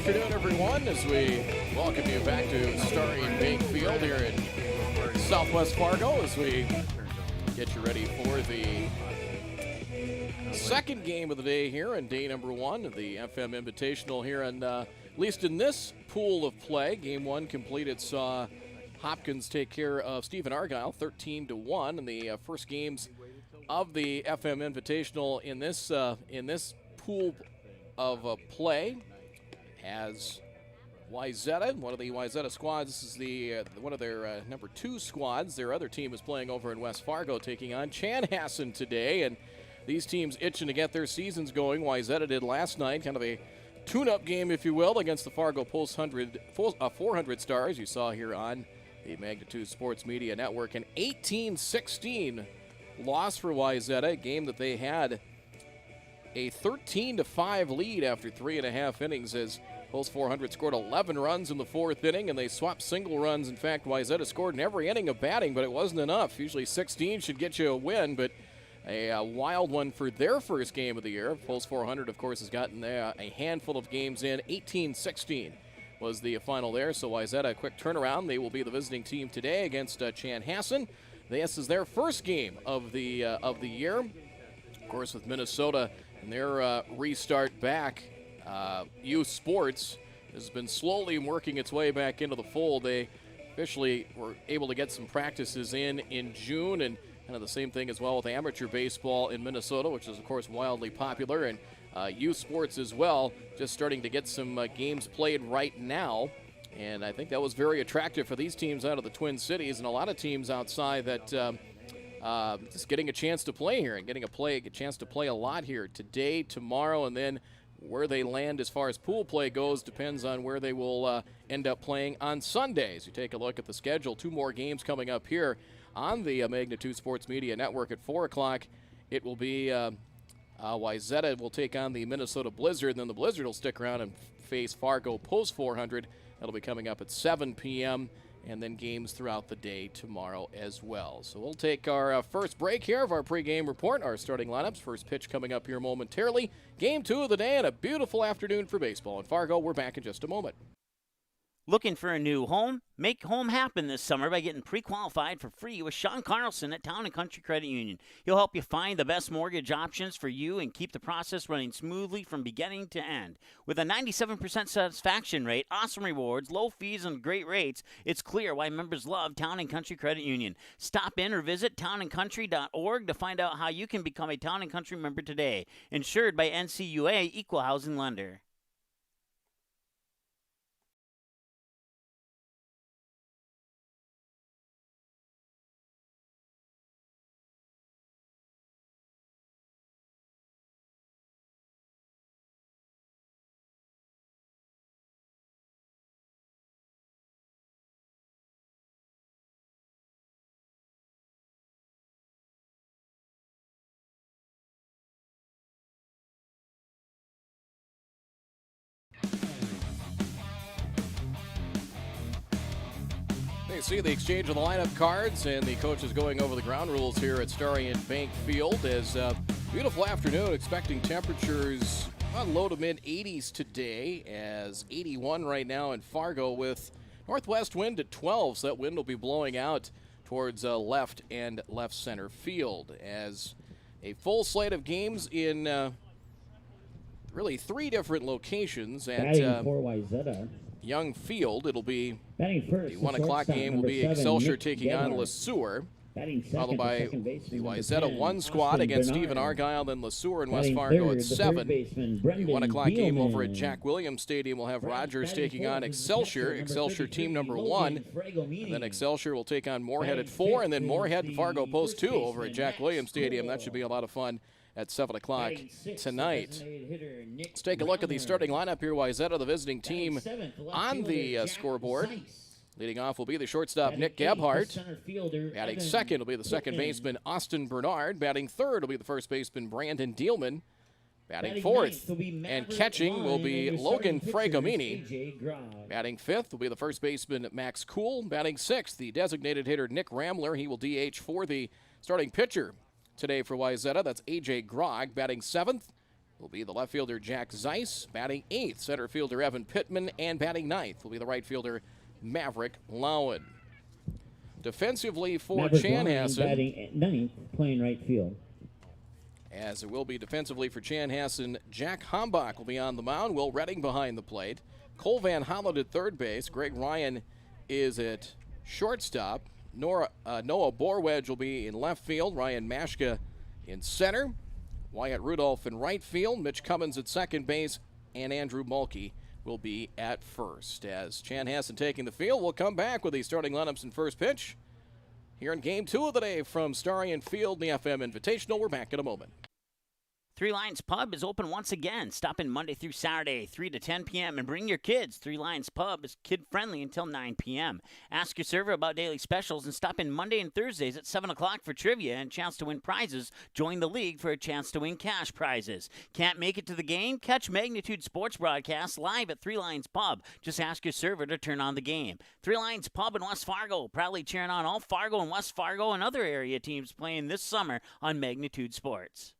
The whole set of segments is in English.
afternoon, everyone, as we welcome you back to Starry and Bank Field here in Southwest Fargo as we get you ready for the second game of the day here on day number one of the FM Invitational here. And at least in this pool of play, game one completed saw Hopkins take care of Stephen Argyle 13-1 in the first games of the FM Invitational in this pool of play. As Wayzata, one of the Wayzata squads, this is the one of their number 2 squads. Their other team is playing over in West Fargo, taking on Chanhassen today, and these teams itching to get their seasons going. Wayzata did last night, kind of a tune-up game, if you will, against the Fargo Post 400 Stars. You saw here on the Magnitude Sports Media Network an 18-16 loss for Wayzata, a game that they had a 13-5 lead after 3.5 innings as Post 400 scored 11 runs in the fourth inning, and they swapped single runs. In fact, Wayzata scored in every inning of batting, but it wasn't enough. Usually 16 should get you a win, but a wild one for their first game of the year. Post 400, of course, has gotten a handful of games in. 18-16 was the final there, so Wayzata, a quick turnaround. They will be the visiting team today against Chanhassen. This is their first game of the year. Of course, with Minnesota and their restart back, youth sports has been slowly working its way back into the fold. They officially were able to get some practices in June, and kind of the same thing as well with amateur baseball in Minnesota, which is, of course, wildly popular, and youth sports as well, just starting to get some games played right now. And I think that was very attractive for these teams out of the Twin Cities and a lot of teams outside that just getting a chance to play here and getting a chance to play a lot here today, tomorrow, and then where they land as far as pool play goes depends on where they will end up playing on Sundays. You take a look at the schedule, 2 more games coming up here on the Magnitude Sports Media Network at 4 o'clock. It will be Wayzata will take on the Minnesota Blizzard, and then the Blizzard will stick around and face Fargo Post 400. That'll be coming up at 7 p.m., and then games throughout the day tomorrow as well. So we'll take our first break here of our pregame report, our starting lineups. First pitch coming up here momentarily. Game 2 of the day and a beautiful afternoon for baseball. In Fargo, we're back in just a moment. Looking for a new home? Make home happen this summer by getting pre-qualified for free with Sean Carlson at Town & Country Credit Union. He'll help you find the best mortgage options for you and keep the process running smoothly from beginning to end. With a 97% satisfaction rate, awesome rewards, low fees, and great rates, it's clear why members love Town & Country Credit Union. Stop in or visit townandcountry.org to find out how you can become a Town & Country member today. Insured by NCUA Equal Housing Lender. You see the exchange of the lineup cards, and the coaches going over the ground rules here at Starry and Bank Field. As beautiful afternoon, expecting temperatures low to mid 80s today, as 81 right now in Fargo with northwest wind at 12, so that wind will be blowing out towards left and left center field. As a full slate of games in really 3 different locations at Young Field. It'll be the 1 o'clock game will be Excelsior taking on LeSueur, followed by the Wayzata 1 squad against Stephen Argyle, then LeSueur and West Fargo at 7. The 1 o'clock game over at Jack Williams Stadium will have Rogers taking on Excelsior team number 1, and then Excelsior will take on Moorhead at 4, and then Moorhead and Fargo Post 2 over at Jack Williams Stadium. That should be a lot of fun at 7 o'clock tonight. Let's take a look at the starting lineup here. Wayzata, the visiting team, on the scoreboard. Leading off will be the shortstop, Nick Gebhardt. Batting second will be the second baseman, Austin Bernard. Batting third will be the first baseman, Brandon Dielman. Batting fourth and catching will be Logan Fragomini. Batting fifth will be the first baseman, Max Kuhl. Batting sixth, the designated hitter, Nick Ramler. He will DH for the starting pitcher today for Wayzata. That's A.J. Grog. Batting seventh will be the left fielder Jack Zeiss, batting 8th. Center fielder Evan Pittman, and batting 9th will be the right fielder Maverick Lowen. Defensively for Chanhassen, batting 9th, playing right field. As it will be defensively for Chanhassen, Jack Hombach will be on the mound. Will Redding behind the plate. Cole Van Holland at third base. Greg Ryan is at shortstop. Noah Borwedge will be in left field. Ryan Mashka in center. Wyatt Rudolph in right field. Mitch Cummins at second base. And Andrew Mulkey will be at first. As Chanhassen taking the field, we'll come back with the starting lineups and first pitch here in Game 2 of the day from Starion Field, the FM Invitational. We're back in a moment. Three Lions Pub is open once again. Stop in Monday through Saturday, 3 to 10 p.m. and bring your kids. Three Lions Pub is kid-friendly until 9 p.m. Ask your server about daily specials and stop in Monday and Thursdays at 7 o'clock for trivia and a chance to win prizes. Join the league for a chance to win cash prizes. Can't make it to the game? Catch Magnitude Sports broadcasts live at Three Lions Pub. Just ask your server to turn on the game. Three Lions Pub in West Fargo, proudly cheering on all Fargo and West Fargo and other area teams playing this summer on Magnitude Sports.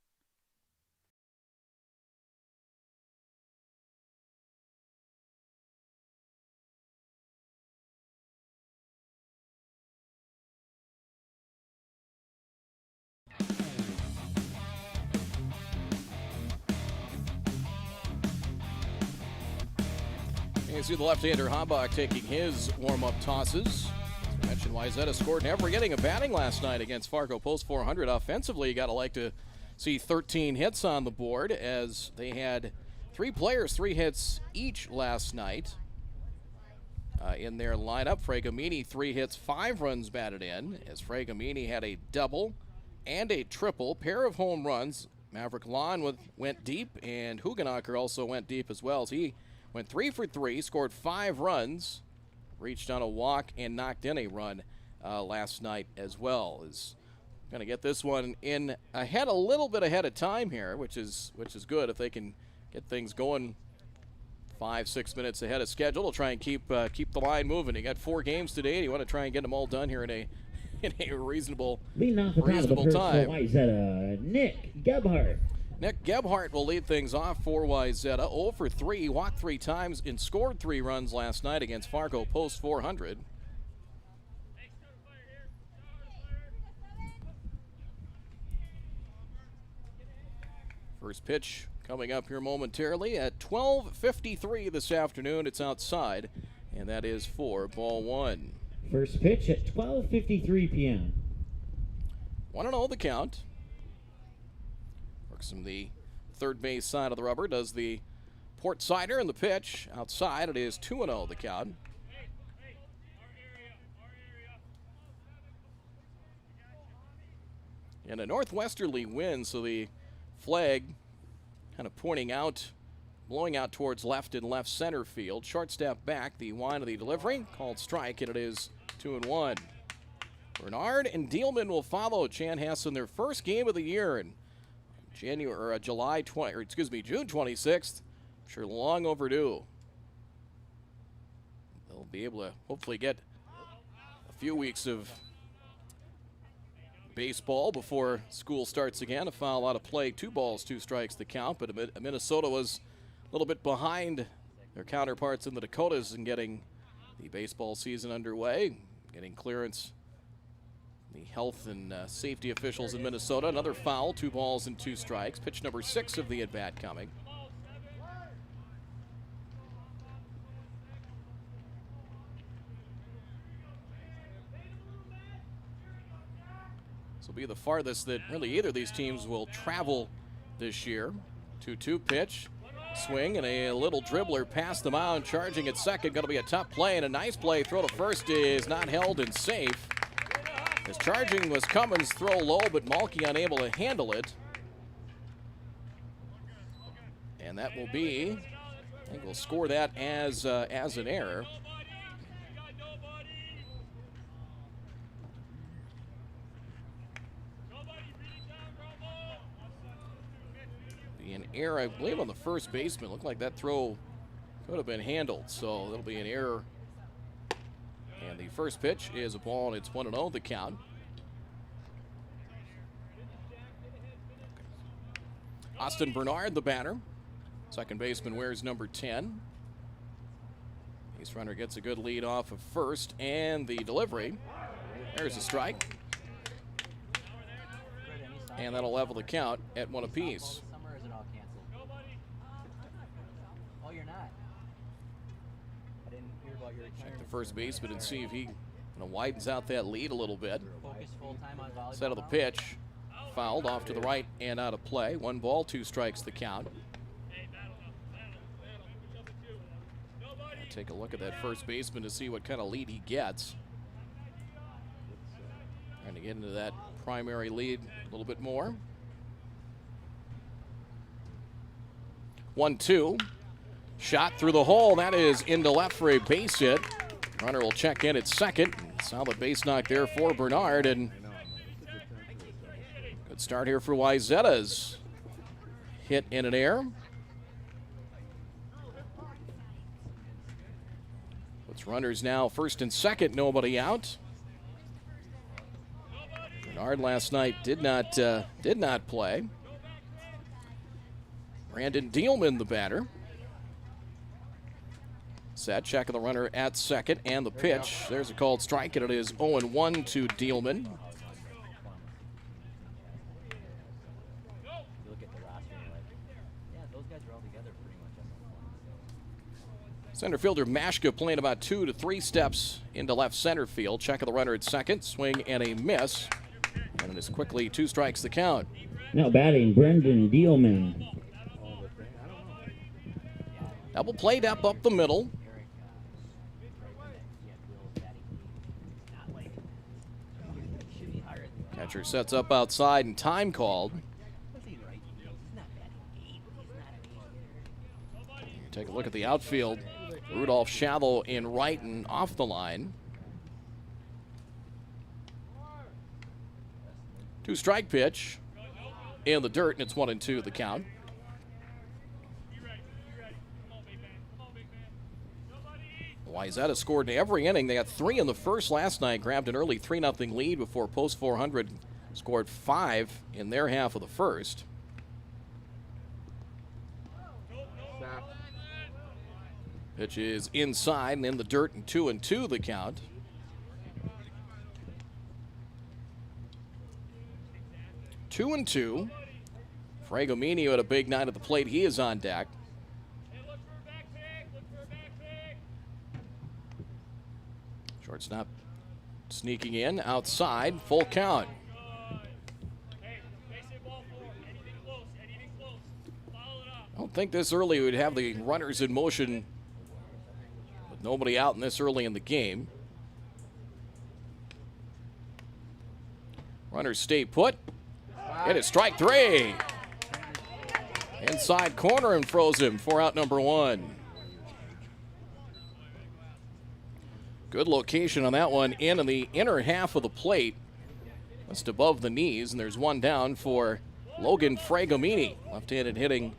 You see the left-hander Hombach taking his warm-up tosses. As we mentioned, Wayzata scored in every inning of batting last night against Fargo Post 400. Offensively, you got to like to see 13 hits on the board as they had 3 players, 3 hits each last night in their lineup. Fragamini, 3 hits, 5 runs batted in, as Fragamini had a double and a triple, pair of home runs. Maverick Lawn went deep, and Huganacher also went deep as well, as he went 3 for 3, scored 5 runs, reached on a walk, and knocked in a run last night as well. Is going to get this one in a little bit ahead of time here, which is good if they can get things going 5-6 minutes ahead of schedule. They'll try and keep the line moving. You got 4 games today, and you want to try and get them all done here in a reasonable time. Nick Gebhardt. Nick Gebhardt will lead things off for Wayzata. 0 for 3. He walked 3 times and scored 3 runs last night against Fargo Post 400. First pitch coming up here momentarily at 12:53 this afternoon. It's outside, and that is for ball 1. First pitch at 12:53 p.m. 1-0 the count. Works from the third base side of the rubber. Does the port sider and the pitch. Outside, it is 2-0 the count. And a northwesterly wind, so the flag kind of pointing out, blowing out towards left and left center field. Shortstop back, the whine of the delivery, called strike, and it is 2-1. Bernard and Dielman will follow Chanhassen their first game of the year in June 26th. I'm sure long overdue. They'll be able to hopefully get a few weeks of baseball before school starts again. A foul out of play, 2 balls, 2 strikes the count, but Minnesota was a little bit behind their counterparts in the Dakotas in getting the baseball season underway, getting clearance. The health and safety officials in Minnesota. Another foul, 2 balls and 2 strikes. Pitch number 6 of the at-bat coming. This will be the farthest that really either of these teams will travel this year. 2-2 pitch, swing, and a little dribbler past the mound, charging at second. Going to be a tough play, and a nice play. Throw to first is not held and safe. His charging was Cummins, throw low, but Mulkey unable to handle it. And that will be, I think we'll score that as an error. Be an error, I believe, on the first baseman. Looked like that throw could have been handled, so that'll be an error. And the first pitch is a ball, and it's 1-0 the count. Austin Bernard, the batter. Second baseman wears number 10. Base runner gets a good lead off of first, and the delivery. There's a strike. And that'll level the count at one apiece. Check the first baseman and see if he widens out that lead a little bit. Set of the pitch. Fouled off to the right and out of play. 1 ball, 2 strikes the count. Take a look at that first baseman to see what kind of lead he gets. Trying to get into that primary lead a little bit more. 1-2. Shot through the hole. That is into left for a base hit. Runner will check in at second. Solid base knock there for Bernard. And good start here for Wayzata's hit in an air. Puts runners now first and second, nobody out. Bernard last night did not play. Brandon Dielman, the batter. Set, checking the runner at second, and the pitch. There's a called strike, and it is 0-1 to Dielman. Center fielder Mashka playing about 2 to 3 steps into left center field. Checking the runner at second, swing and a miss. And it is quickly 2 strikes the count. Now batting, Brendan Dielman. Double play up the middle. Catcher sets up outside and time called. Take a look at the outfield. Rudolph shallow in right and off the line. 2 strike pitch in the dirt, and it's 1-2 the count. Wayzata scored in every inning. They got 3 in the first last night, grabbed an early 3-0 lead before post 400 scored 5 in their half of the first. Pitch is inside and in the dirt, and 2-2 the count. Two and two. Fragomini had a big night at the plate. He is on deck. Shortstop sneaking in outside, full count. I don't think this early we'd have the runners in motion with nobody out in this early in the game. Runners stay put. It is strike 3. Inside corner and froze him for out number 1. Good location on that one, in the inner half of the plate. Just above the knees, and there's one down for Logan Fragomini. Left-handed hitting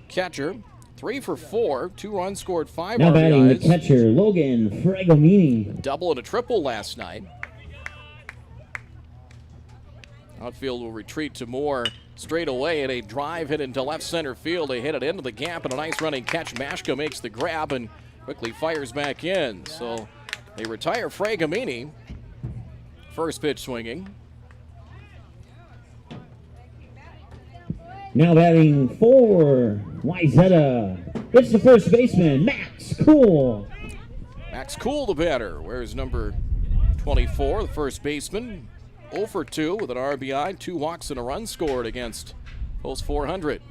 catcher. 3 for 4, 2 runs scored, 5 now RBIs. Batting the catcher, Logan Fragomini. Double and a triple last night. Outfield will retreat to Moore straight away, and a drive hit into left center field. They hit it into the gap, and a nice running catch. Mashka makes the grab and quickly fires back in. So they retire Fragomini. First pitch swinging. Now batting for Wayzata. It's the first baseman, Max Cool. Max Cool, the batter. Where's number 24, the first baseman? 0 for 2 with an RBI, 2 walks and a run scored against post 400.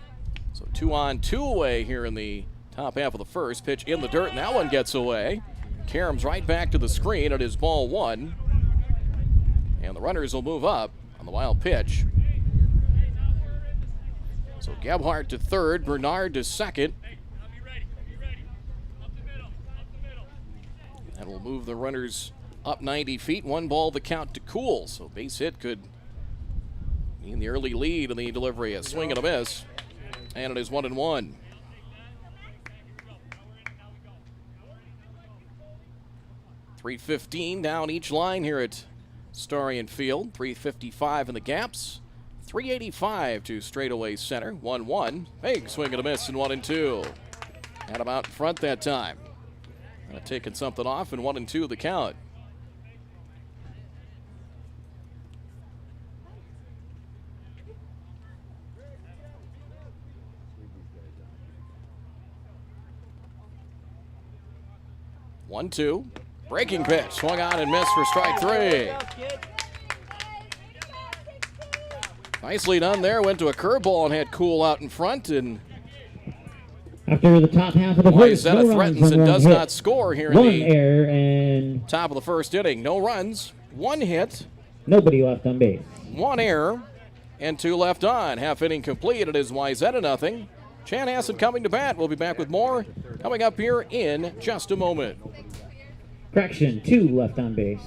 So 2 on, 2 away here in the top half of the first. Pitch in the dirt, and that one gets away. Karams right back to the screen. It is ball 1. And the runners will move up on the wild pitch. So Gebhardt to third, Bernard to second. And will move the runners up 90 feet. 1 ball the count to Cool. So base hit could mean the early lead in the delivery. A swing and a miss. And it is 1-1. .315 down each line here at Starion Field. 355 in the gaps. 385 to straightaway center. 1-1. Big swing and a miss and 1-2. Had him out in front that time. Taking something off and 1-2 the count. One, two. Breaking pitch. Swung on and missed for strike 3. Nicely done there. Went to a curveball and had Cool out in front. And after the top half of the first, Wayzata threatens and does not score here in the error and top of the first inning. No runs, 1 hit, nobody left on base. 1 error, and 2 left on. Half inning complete. It is Wayzata nothing. Chanhassen coming to bat. We'll be back with more coming up here in just a moment. Correction, 2 left on base.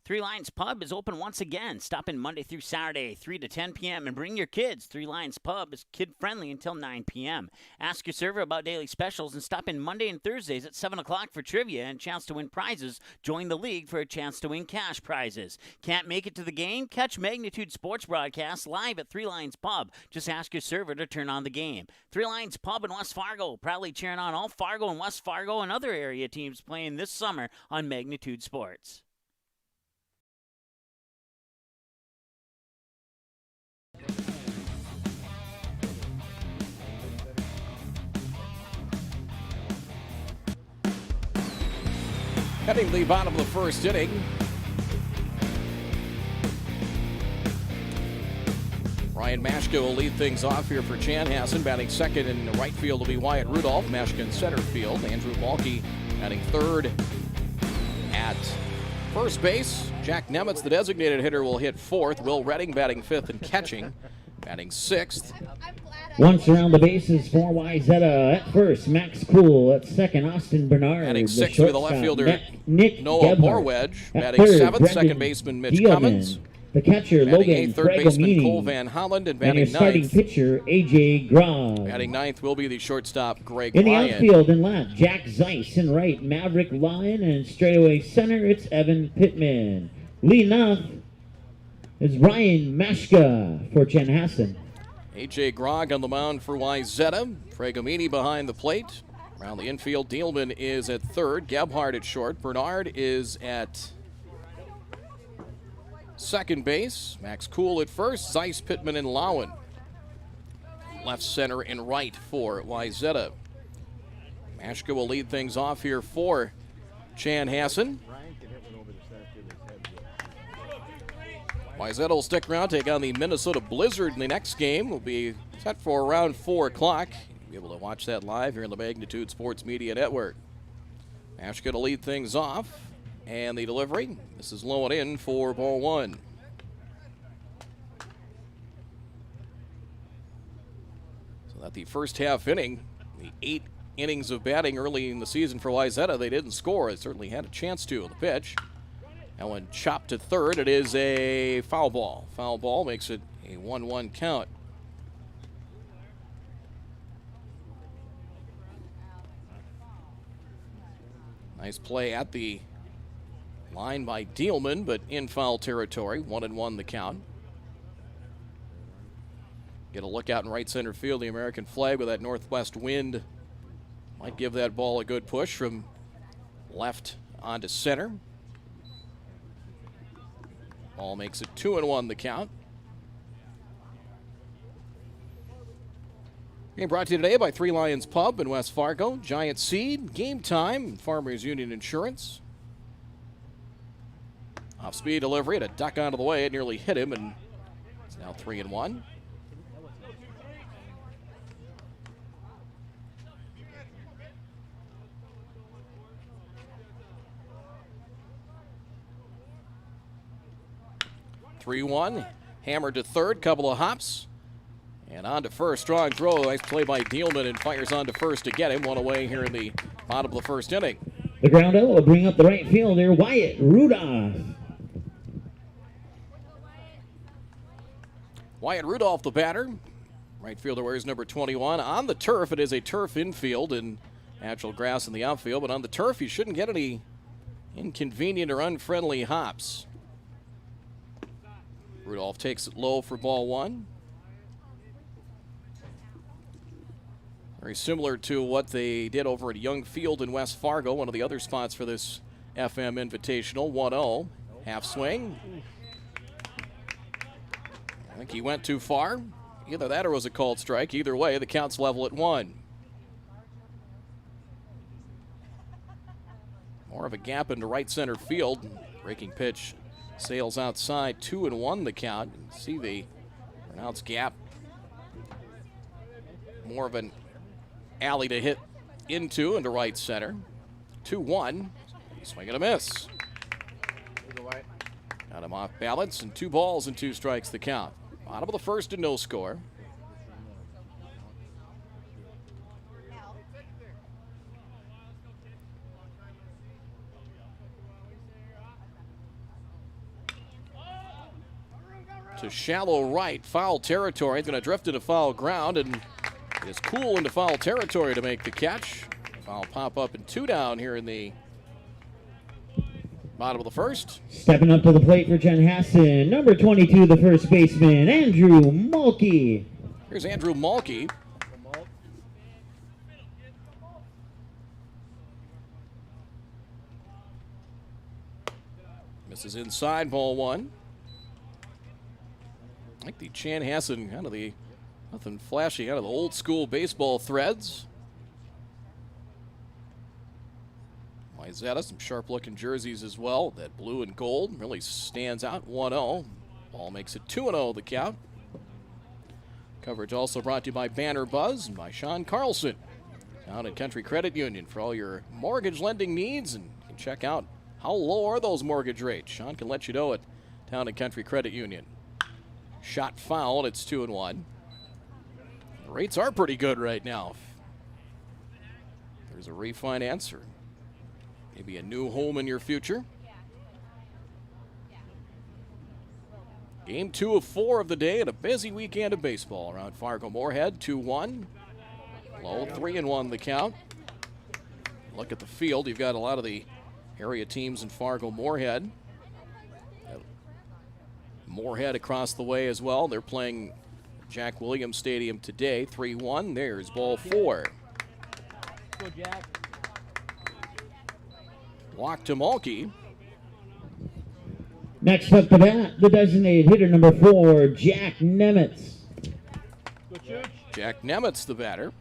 Three Lions Pub is open once again. Stop in Monday through Saturday, 3 to 10 p.m. and bring your kids. Three Lions Pub is kid-friendly until 9 p.m. Ask your server about daily specials and stop in Monday and Thursdays at 7 o'clock for trivia and a chance to win prizes. Join the league for a chance to win cash prizes. Can't make it to the game? Catch Magnitude Sports broadcasts live at Three Lions Pub. Just ask your server to turn on the game. Three Lions Pub in West Fargo, proudly cheering on all Fargo and West Fargo and other area teams playing this summer on Magnitude Sports. Heading to the bottom of the first inning. Ryan Mashka will lead things off here for Chanhassen. Batting second in the right field will be Wyatt Rudolph. Mashka in center field. Andrew Balke batting third at first base. Jack Nemitz, the designated hitter, will hit fourth. Will Redding batting fifth and catching. Batting sixth. Once around the bases for Wayzata. At first, Max Cool. At second, Austin Bernard. Batting sixth will be the left fielder, Nick Noah Gebhardt. Borwedge. At Batting third, seventh, Brendan second baseman Mitch Dielman. Cummins. The catcher, Batting Logan eighth, third baseman Cole Fragomini. Van Holland. And And your batting starting ninth. pitcher, A.J. Grog. Batting ninth will be the shortstop Greg In the Ryan. outfield and left, Jack Zeiss. In right, Maverick Lyon. And straightaway center, it's Evan Pittman. Leading off is Ryan Mashka for Chanhassen. A.J. Grog on the mound for Wayzata. Fragomini behind the plate. Around the infield, Dielman is at third. Gebhardt at short. Bernard is at second base. Max Cool at first. Zeiss, Pittman, and Lowen. Left, center, and right for Wayzata. Mashka will lead things off here for Chanhassen. Wayzata will stick around, take on the Minnesota Blizzard in the next game. Will be set for around 4 o'clock. You'll be able to watch that live here on the Magnitude Sports Media Network. Mashka to lead things off. And the delivery. This is low and in for ball 1. So that the first half inning, the 8 innings of batting early in the season for Wayzata, they didn't score. They certainly had a chance to on the pitch. That one chopped to third. It is a foul ball. Foul ball makes it a 1-1 count. Nice play at the line by Dielman, but in foul territory. 1-1 the count. Get a look out in right center field. The American flag with that northwest wind might give that ball a good push from left onto center. Ball makes it 2-1 the count. Game brought to you today by Three Lions Pub in West Fargo, Giant Seed, Game Time, Farmers Union Insurance. Off-speed delivery to duck out of the way. It nearly hit him, and it's now 3-1. Hammered to third, couple of hops. And on to first, strong throw. Nice play by Dielman, and fires on to first to get him. One away here in the bottom of the first inning. The ground out will bring up the right fielder, Wyatt Rudolph. Wyatt Rudolph, the batter. Right fielder wears number 21. On the turf, it is a turf infield and natural grass in the outfield. But on the turf, you shouldn't get any inconvenient or unfriendly hops. Rudolph takes it low for ball one. Very similar to what they did over at Young Field in West Fargo, one of the other spots for this FM Invitational. 1-0, half swing. I think he went too far. Either that or was a called strike. Either way, the count's level at 1. More of a gap into right center field. Breaking pitch sails outside. 2-1 the count. You can see the pronounced gap. More of an alley to hit into right center. 2-1. Swing and a miss. Got him off balance, and 2 balls and 2 strikes the count. Bottom of the first and no score. To shallow right, foul territory. It's going to drift into foul ground, and it is cool into foul territory to make the catch. Foul pop up and 2 down here in the bottom of the first. Stepping up to the plate for Chanhassen, number 22, the first baseman, Andrew Mulkey. Here's Andrew Mulkey. Misses inside, ball 1. I like the Chanhassen, kind of the nothing flashy, out of the old school baseball threads. Wayzata, some sharp looking jerseys as well. That blue and gold really stands out. 1-0. Ball makes it 2-0 the count. Coverage also brought to you by Banner Buzz and by Sean Carlson down at Country Credit Union for all your mortgage lending needs. And you can check out how low are those mortgage rates. Sean can let you know it down at Country Credit Union. Shot foul, and it's 2-1. The rates are pretty good right now. There's a refinance or maybe a new home in your future. Game 2 of 4 of the day and a busy weekend of baseball around Fargo-Moorhead. 2-1. Low, 3-1 the count. Look at the field. You've got a lot of the area teams in Fargo-Moorhead. Moorhead across the way as well. They're playing Jack Williams Stadium today. 3-1. There's ball 4. Go, Jack. Walk to Mulkey. Next up to bat, the designated hitter, number 4, Jack Nemitz. Go, Chooch. Jack Nemitz, the batter.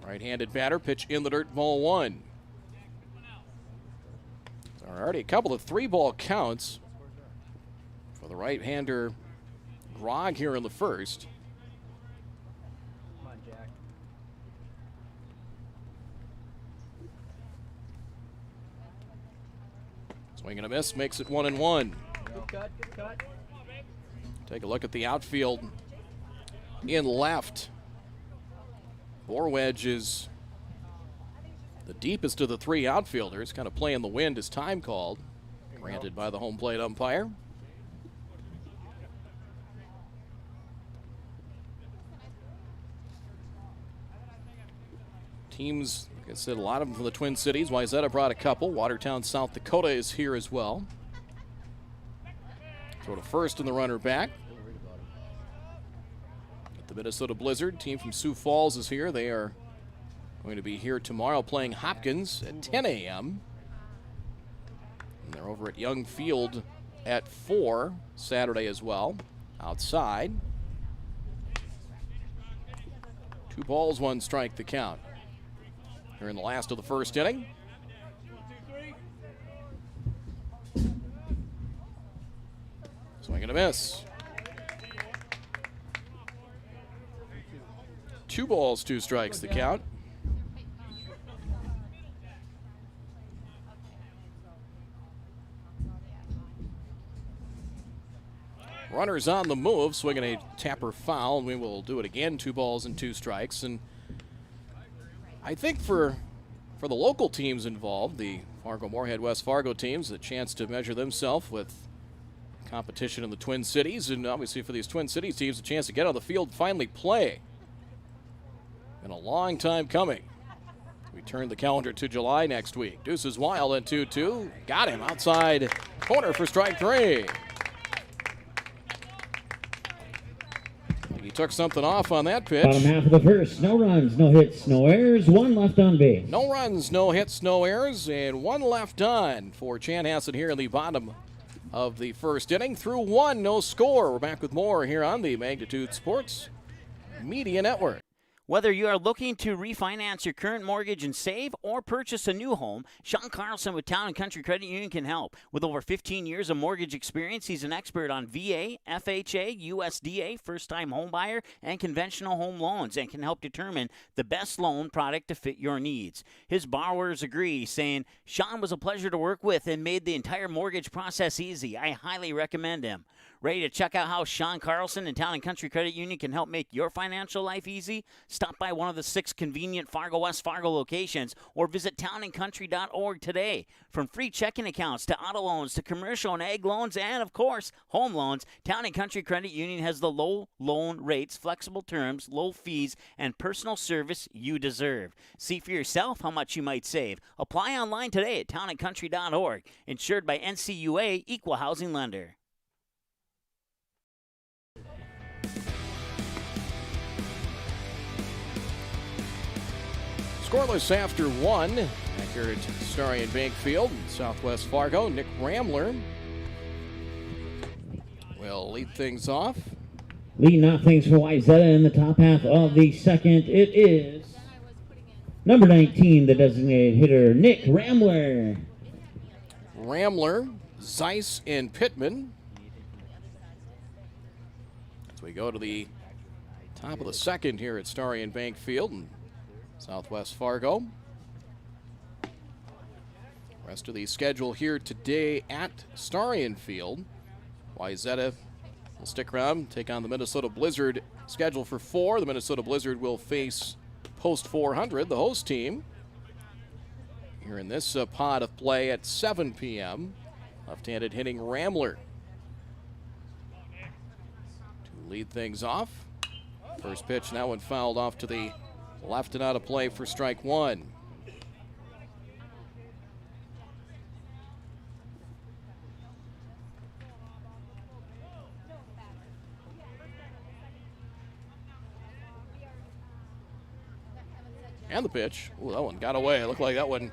Right-handed batter, pitch in the dirt, ball 1. There are already a couple of 3-ball counts for the right-hander Grog here in the first. Come on, Jack. Swing and a miss, makes it 1-1. Good cut, good cut. Take a look at the outfield in left. Borwedge is the deepest of the 3 outfielders, kind of playing the wind as time called, granted by the home plate umpire. Teams, like I said, a lot of them from the Twin Cities. Wayzata brought a couple. Watertown, South Dakota is here as well. Throw to first and the runner back. The Minnesota Blizzard team from Sioux Falls is here. They are going to be here tomorrow playing Hopkins at 10 a.m. And they're over at Young Field at 4 Saturday as well, outside. 2 balls, 1 strike the count. Here in the last of the first inning. Swing and a miss. 2 balls, 2 strikes the count. Runners on the move, swinging a tapper foul, and we will do it again. 2 balls and 2 strikes. And I think for the local teams involved, the Fargo-Moorhead West Fargo teams, a chance to measure themselves with competition in the Twin Cities, and obviously for these Twin Cities teams, a chance to get on the field and finally play. Been a long time coming. We turn the calendar to July next week. Deuce is wild at 2-2. Got him outside corner for strike 3. He took something off on that pitch. Bottom half of the first. No runs, no hits, no errors. 1 left on base. No runs, no hits, no errors, and 1 left on for Chanhassen here in the bottom of the first inning. Through 1, no score. We're back with more here on the Magnitude Sports Media Network. Whether you are looking to refinance your current mortgage and save or purchase a new home, Sean Carlson with Town & Country Credit Union can help. With over 15 years of mortgage experience, he's an expert on VA, FHA, USDA, first-time home buyer, and conventional home loans, and can help determine the best loan product to fit your needs. His borrowers agree, saying, Sean was a pleasure to work with and made the entire mortgage process easy. I highly recommend him. Ready to check out how Sean Carlson and Town & Country Credit Union can help make your financial life easy? Stop by one of the 6 convenient Fargo West Fargo locations or visit townandcountry.org today. From free checking accounts to auto loans to commercial and ag loans and, of course, home loans, Town & Country Credit Union has the low loan rates, flexible terms, low fees, and personal service you deserve. See for yourself how much you might save. Apply online today at townandcountry.org. Insured by NCUA, Equal Housing Lender. Scoreless after 1. Back here at Starion Bank Field in Southwest Fargo. Nick Ramler will lead things off. Leading off things for Wayzata in the top half of the second. It is number 19, the designated hitter, Nick Ramler. Ramler, Zeiss, and Pittman. As we go to the top of the second here at Starion Bank Field in Southwest Fargo. Rest of the schedule here today at Starion Field. Wayzata will stick around, take on the Minnesota Blizzard. Scheduled for 4. The Minnesota Blizzard will face Post 400, the host team. Here in this pod of play at 7 p.m. Left-handed hitting Ramler to lead things off. First pitch, that one fouled off to the left and out of play for strike 1. And the pitch. Ooh, that one got away. It looked like that one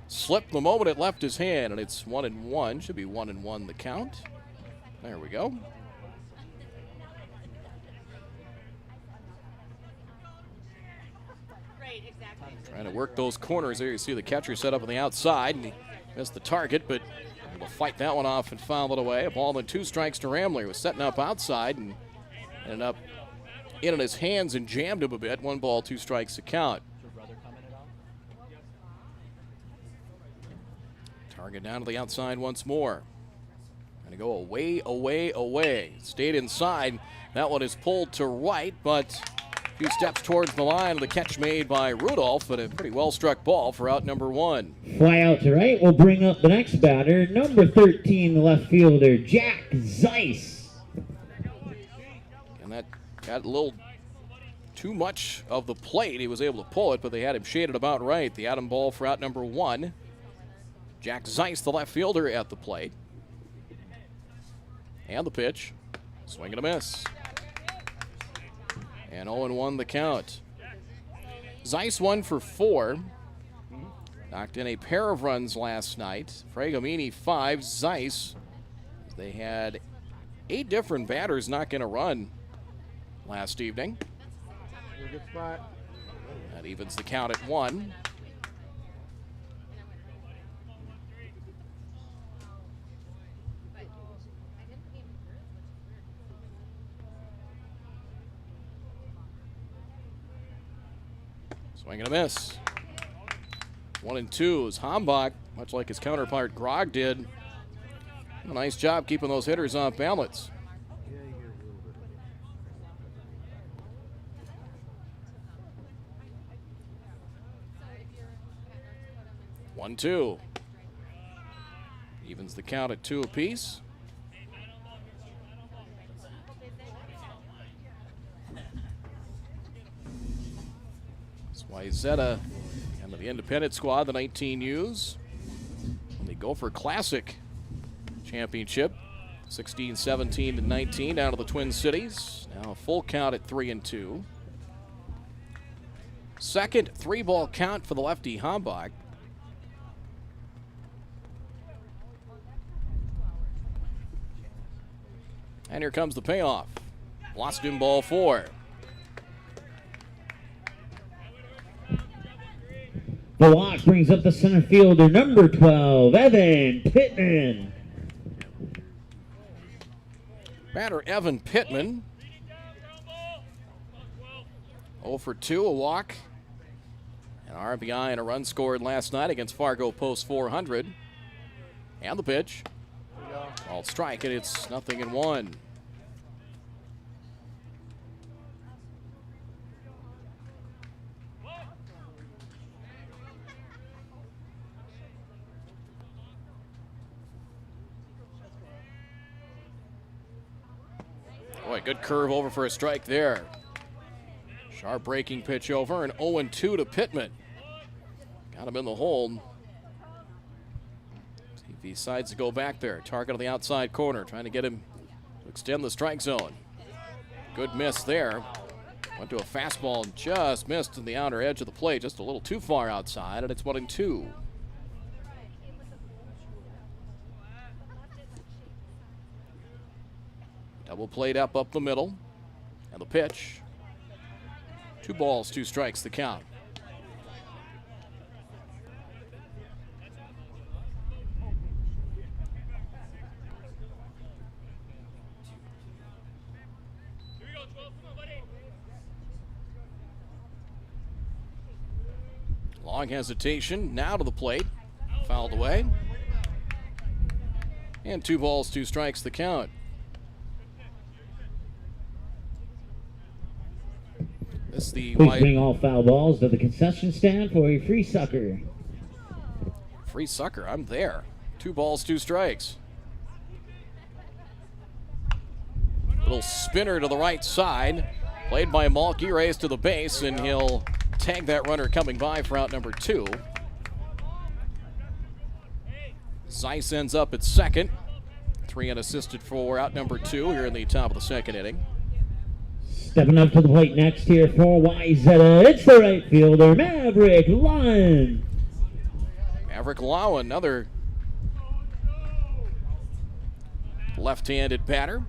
slipped the moment it left his hand, and it's 1-1. Should be 1-1 the count. There we go. Trying to work those corners there. You see the catcher set up on the outside, and he missed the target, but able to fight that one off and foul it away. A ball and 2 strikes to Ramler. He was setting up outside and ended up in his hands and jammed him a bit. 1 ball, 2 strikes to count. Target down to the outside once more. Going to go away, away, away. Stayed inside. That one is pulled to right, but a few steps towards the line. The catch made by Rudolph, but a pretty well-struck ball for out number 1. Fly out to right. We'll bring up the next batter, number 13, the left fielder, Jack Zeiss. And that got a little too much of the plate. He was able to pull it, but they had him shaded about right. The Adam ball for out number 1. Jack Zeiss, the left fielder, at the plate. And the pitch. Swing and a miss. And 0-1 the count. Zeiss 1 for 4. Knocked in a pair of runs last night. Fragomini 5. Zeiss, they had 8 different batters knock in a run last evening. Good spot. That evens the count at 1. Swing and a miss. 1-2 is Hambach, much like his counterpart Grog did. A nice job keeping those hitters off balance. One, 2. Evens the count at 2 apiece. It's Wayzata and the independent squad, the 19Us. And they go for Classic Championship. 16-17 to 19 down to the Twin Cities. Now a full count at 3-2. Second 3-ball count for the lefty Hambach. And here comes the payoff. Lost in ball 4. The walk brings up the center fielder, number 12, Evan Pittman. Batter Evan Pittman. 0 for 2, a walk. An RBI and a run scored last night against Fargo Post 400. And the pitch. Called strike, and it's 0-1. Boy, good curve over for a strike there. Sharp breaking pitch over, and 0-2 to Pittman. Got him in the hole. See if he decides to go back there. Target on the outside corner, trying to get him to extend the strike zone. Good miss there. Went to a fastball and just missed in the outer edge of the plate, just a little too far outside, and it's 1-2. Double played up the middle. And the pitch. 2 balls, 2 strikes, the count. Long hesitation, now to the plate. Fouled away. And 2 balls, 2 strikes, the count. Please bring all foul balls to the concession stand for a free sucker. Free sucker, I'm there. 2 balls, 2 strikes. Little spinner to the right side. Played by Malky, raised to the base, and he'll tag that runner coming by for out number 2. Zeiss ends up at second. 3 unassisted for out number 2 here in the top of the second inning. Stepping up to the plate next here for Wayzata, it's the right fielder, Maverick Lyon. Maverick Lyon, another left-handed batter.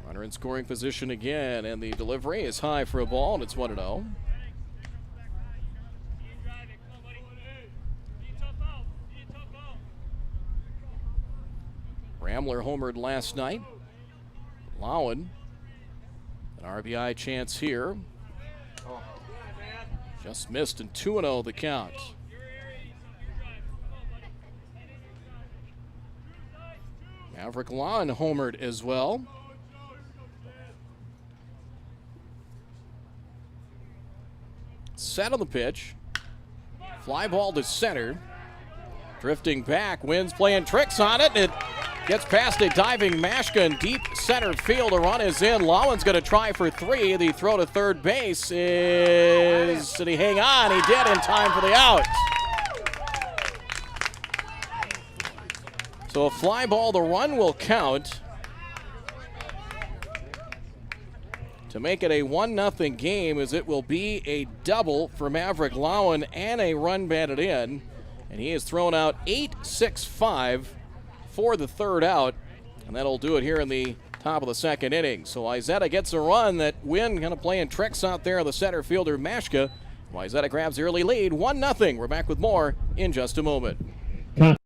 Runner in scoring position again, and the delivery is high for a ball, and it's 1-0. Ramler homered last night. Lyon. An RBI chance here. Just missed, and 2-0 the count. Maverick Lyon homered as well. Set on the pitch. Fly ball to center. Drifting back, Wynn's playing tricks on it. It gets past a diving Mashka in deep center field. A run is in. Lyon's going to try for 3. The throw to third base is... Did he hang on? He did in time for the out. So a fly ball, the run will count to make it a 1-0 game, as it will be a double for Maverick Lyon and a run batted in. And he has thrown out 8-6-5 for the third out, and that'll do it here in the top of the second inning. So Wayzata gets a run. That Wynn kind of playing tricks out there, the center fielder Mashka. Wayzata grabs the early lead, 1-0. We're back with more in just a moment.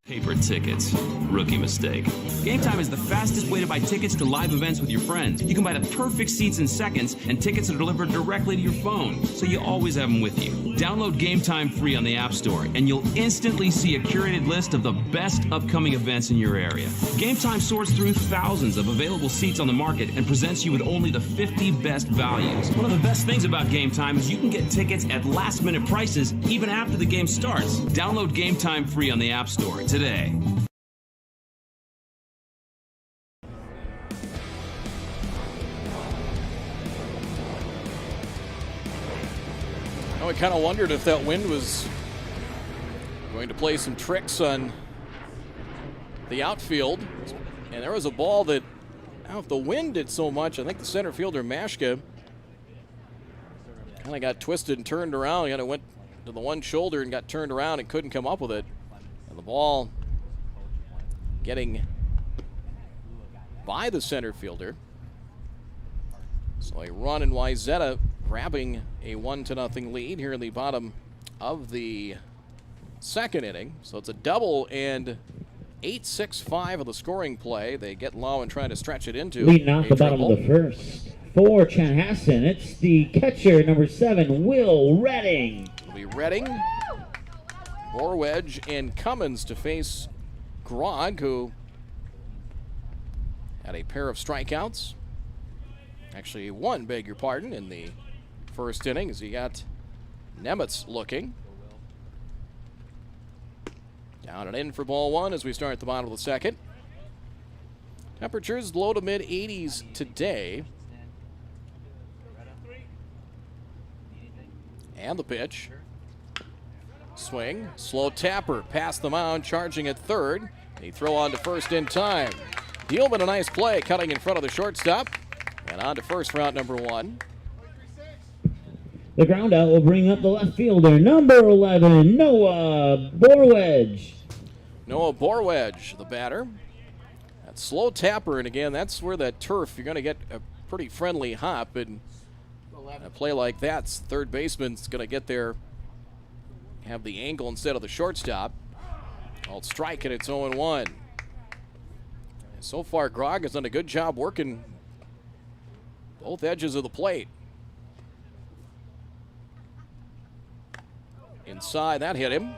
Paper tickets. Rookie mistake. Game Time is the fastest way to buy tickets to live events with your friends. You can buy the perfect seats in seconds, and tickets are delivered directly to your phone, so you always have them with you. Download Game Time free on the App Store, and you'll instantly see a curated list of the best upcoming events in your area. Game Time sorts through thousands of available seats on the market and presents you with only the 50 best values. One of the best things about Game Time is you can get tickets at last-minute prices even after the game starts. Download Game Time free on the App Store today. I kind of wondered if that wind was going to play some tricks on the outfield. And there was a ball that, I don't know if the wind did so much, I think the center fielder, Mashka, kind of got twisted and turned around. He kind of went to the one shoulder and got turned around and couldn't come up with it. And the ball getting by the center fielder. So a run in Wayzata grabbing a 1-0 lead here in the bottom of the second inning. So it's a double and 8-6-5 of the scoring play. They get low and try to stretch it into leading off the bottom triple. of the first. For Chanhassen, it's the catcher, number 7, Will Redding. It'll be Redding, Borwedge, and Cummins to face Grog, who had a pair of strikeouts. Actually, one, beg your pardon, in the first inning as he got Nemitz looking. Down and in for ball one as we start at the bottom of the second. Temperatures low to mid 80s today. And the pitch. Swing, slow tapper, past the mound, charging at third. They throw on to first in time. Dealman, a nice play, cutting in front of the shortstop. And on to first for out number 1. The ground out will bring up the left fielder, number 11, Noah Borwedge. Noah Borwedge, the batter. That slow tapper, and again, that's where that turf, you're going to get a pretty friendly hop. And a play like that, third baseman's going to get there, have the angle instead of the shortstop. I'll strike, and it's 0-1. So far, Grog has done a good job working both edges of the plate. Inside, that hit him.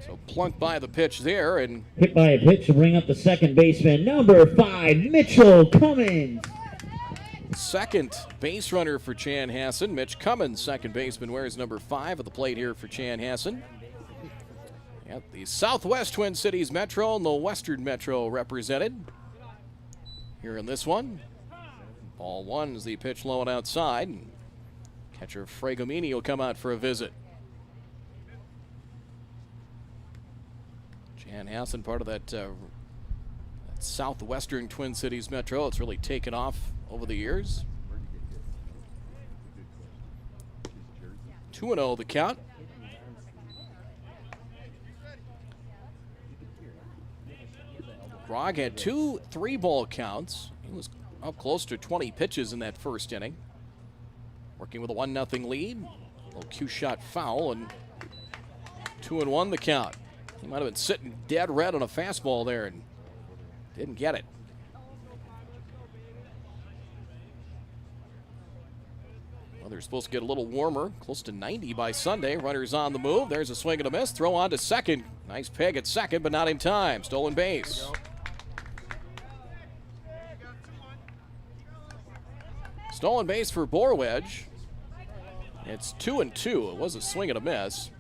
So plunked by the pitch there, and Hit by a pitch to bring up the second baseman, number 5, Mitchell Cummins. second base runner for Chanhassen. Mitch Cummins, second baseman, wears number 5 at the plate here for Chanhassen. At the Southwest Twin Cities Metro and the Western Metro represented here in this one. Ball 1 as the pitch low and outside. And catcher Fragomini will come out for a visit. Chanhassen, part of that Southwestern Twin Cities Metro. It's really taken off over the years. 2-0 the count. Grog had 2 3-ball counts. He was up close to 20 pitches in that first inning. Working with a 1-0 lead. A little cue shot foul, and 2-1 the count. He might have been sitting dead red on a fastball there and didn't get it. Well, they're supposed to get a little warmer, close to 90 by Sunday. Runners on the move. There's a swing and a miss. Throw on to second. Nice peg at second, but not in time. Stolen base. Stolen base for Borwedge. It's 2-2. It was a swing and a miss.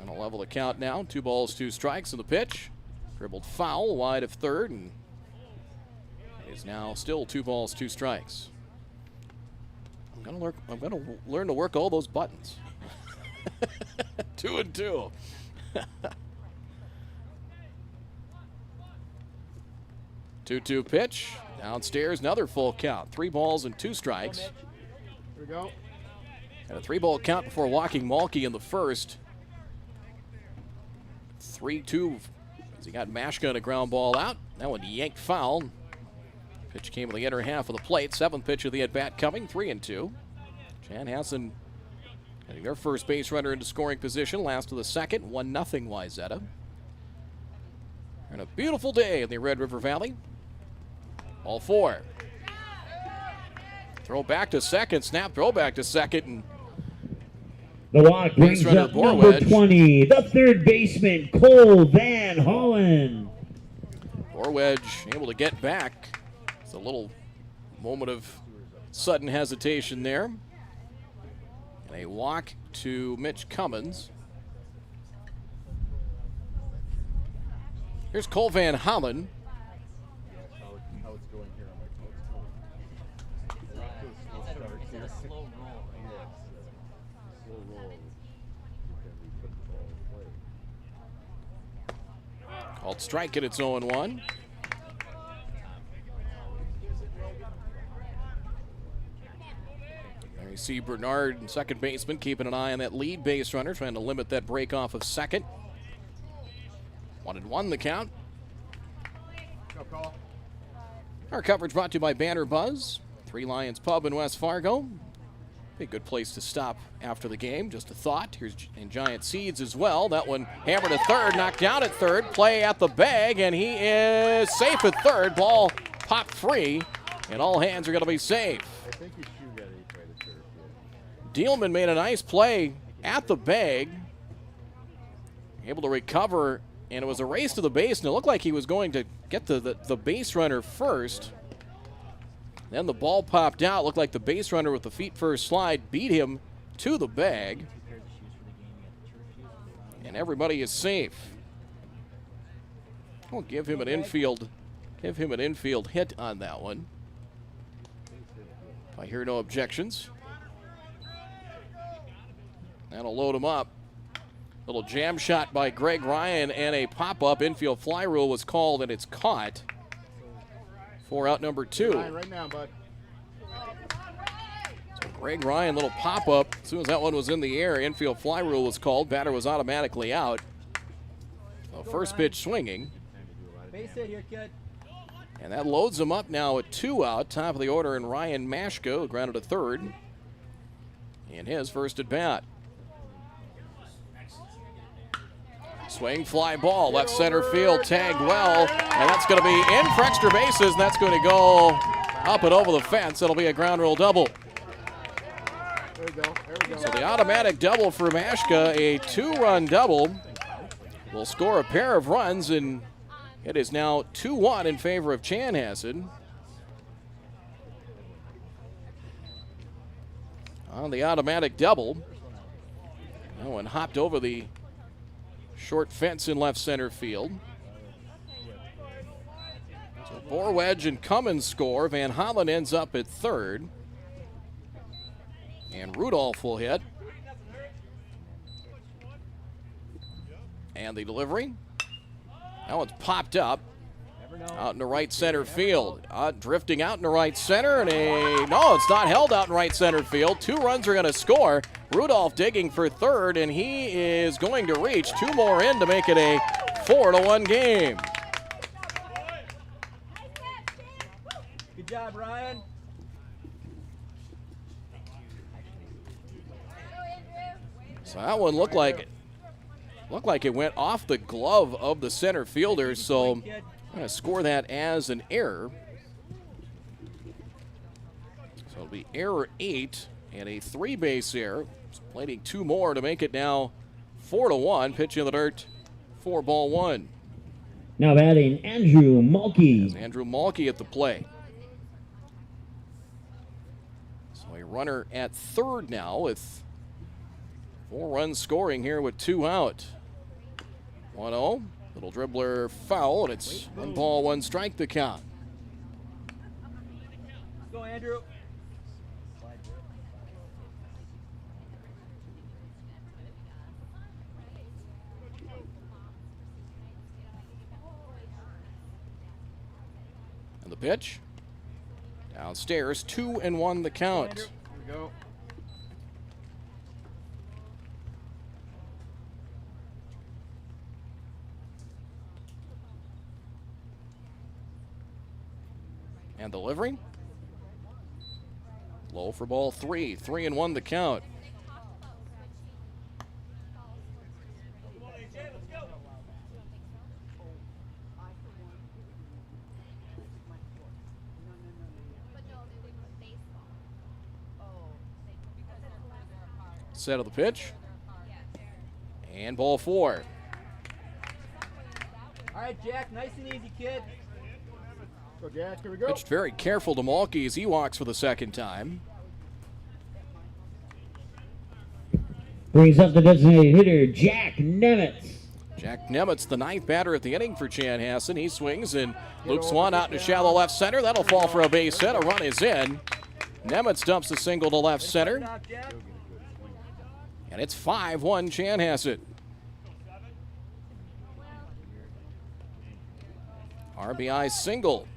And I'll level the count now. 2 balls, 2 strikes in the pitch. Dribbled foul wide of third, and it is now still 2 balls, 2 strikes. I'm gonna learn to work all those buttons. 2-2. 2-2 pitch. Downstairs, another full count. 3 balls and 2 strikes. Here we go. And a 3-ball count before walking Malky in the first. 3-2 as he got Mashka and a ground ball out. That one yanked foul. Pitch came in the inner half of the plate. 7th pitch of the at-bat coming. 3-2. Chanhassen getting their first base runner into scoring position. Last of the second. 1-0 Wayzata. And a beautiful day in the Red River Valley. All 4. Throw back to second. Snap throw back to second. And the walk brings runner up number Borwedge. 20, the third baseman, Cole Van Hollen. Borwedge able to get back. It's a little moment of sudden hesitation there. And a walk to Mitch Cummins. Here's Cole Van Hollen. How it's going here on my phone. slow roll. Slow roll. Called strike at its 0-1. There you see Bernard, second baseman, keeping an eye on that lead base runner, trying to limit that break off of second. 1-1 the count. Go call. Our coverage brought to you by Banner Buzz, Three Lions Pub in West Fargo. Be a good place to stop after the game. Just a thought. Here's in Giant Seeds as well. That one hammered to third, knocked down at third. Play at the bag, and he is safe at third. Ball popped free, and all hands are going to be safe. I think you shoot that each way to third field. Dealman made a nice play at the bag. Able to recover, and it was a race to the base, and it looked like he was going to get the base runner first. Then the ball popped out. Looked like the base runner with the feet first slide beat him to the bag. And everybody is safe. We'll give him an infield hit on that one. If I hear no objections. That'll load him up. Little jam shot by Greg Ryan and a pop-up. Infield fly rule was called, and it's caught for out number 2. Right now, bud. So Greg Ryan, little pop-up. As soon as that one was in the air, infield fly rule was called. Batter was automatically out. So first pitch swinging. Base hit here, kid. And that loads him up now at 2 out. Top of the order, and Ryan Mashko grounded to third in his first at bat. Swing, fly ball, left center field, tagged well, and that's going to be in for extra bases, and that's going to go up and over the fence. It'll be a ground rule double. There we go. There we go. So the automatic double for Mashka, a 2-run double, will score a pair of runs, and it is now 2-1 in favor of Chanhassen. On the automatic double, that one hopped over the short fence in left center field. So Borwedge and Cummins score. Van Hollen ends up at third. And Rudolph will hit. And the delivery. That one's popped up. Out in the right center field. Drifting out in the right center. And no, it's not held out in right center field. 2 runs are going to score. Rudolph digging for third, and he is going to reach 2 more in to make it a 4-1 game. Good job, Ryan. So that one looked like it went off the glove of the center fielder, so I'm going to score that as an error. So it'll be error 8 and a 3-base error. Plating 2 more to make it now 4-1. Pitch in the dirt, 4-1. Now batting Andrew Mulkey. Andrew Mulkey at the play. So a runner at third now with 4 runs scoring here with 2 out. 1-0. Little dribbler foul, and it's 1 ball, 1 strike the count. Let's go, Andrew. And the pitch. Downstairs, 2-1 the count. Here we go. And delivery. Low for ball 3. 3-1 the count. Set of the pitch. And ball 4. All right, Jack, nice and easy, kid. Go, Jack. Here we go. Pitched very careful to Mulkey as he walks for the second time. Brings up the designated hitter, Jack Nemitz. Jack Nemitz, the 9th batter at the inning for Chanhassen. He swings and loops one out into shallow left center. That'll fall for a base hit. A run is in. Nemitz dumps a single to left center, Knock, Jack. and it's 5-1 Chanhassen. RBI single.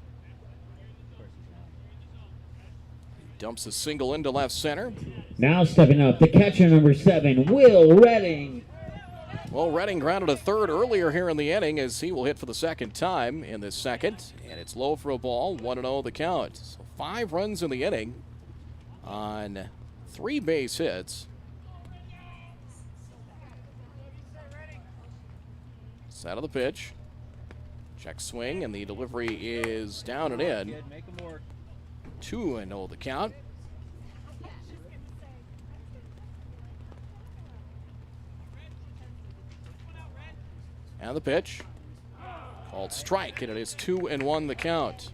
Dumps a single into left center. Now stepping up, the catcher number 7, Will Redding. Well, Redding grounded a third earlier here in the inning as he will hit for the second time in this second. And it's low for a ball, 1-0 the count. So 5 runs in the inning on 3 base hits. Set of the pitch. Check swing, and the delivery is down and in. Kid, make 'em work. 2-0 the count. And the pitch. Called strike, and it is 2-1 the count.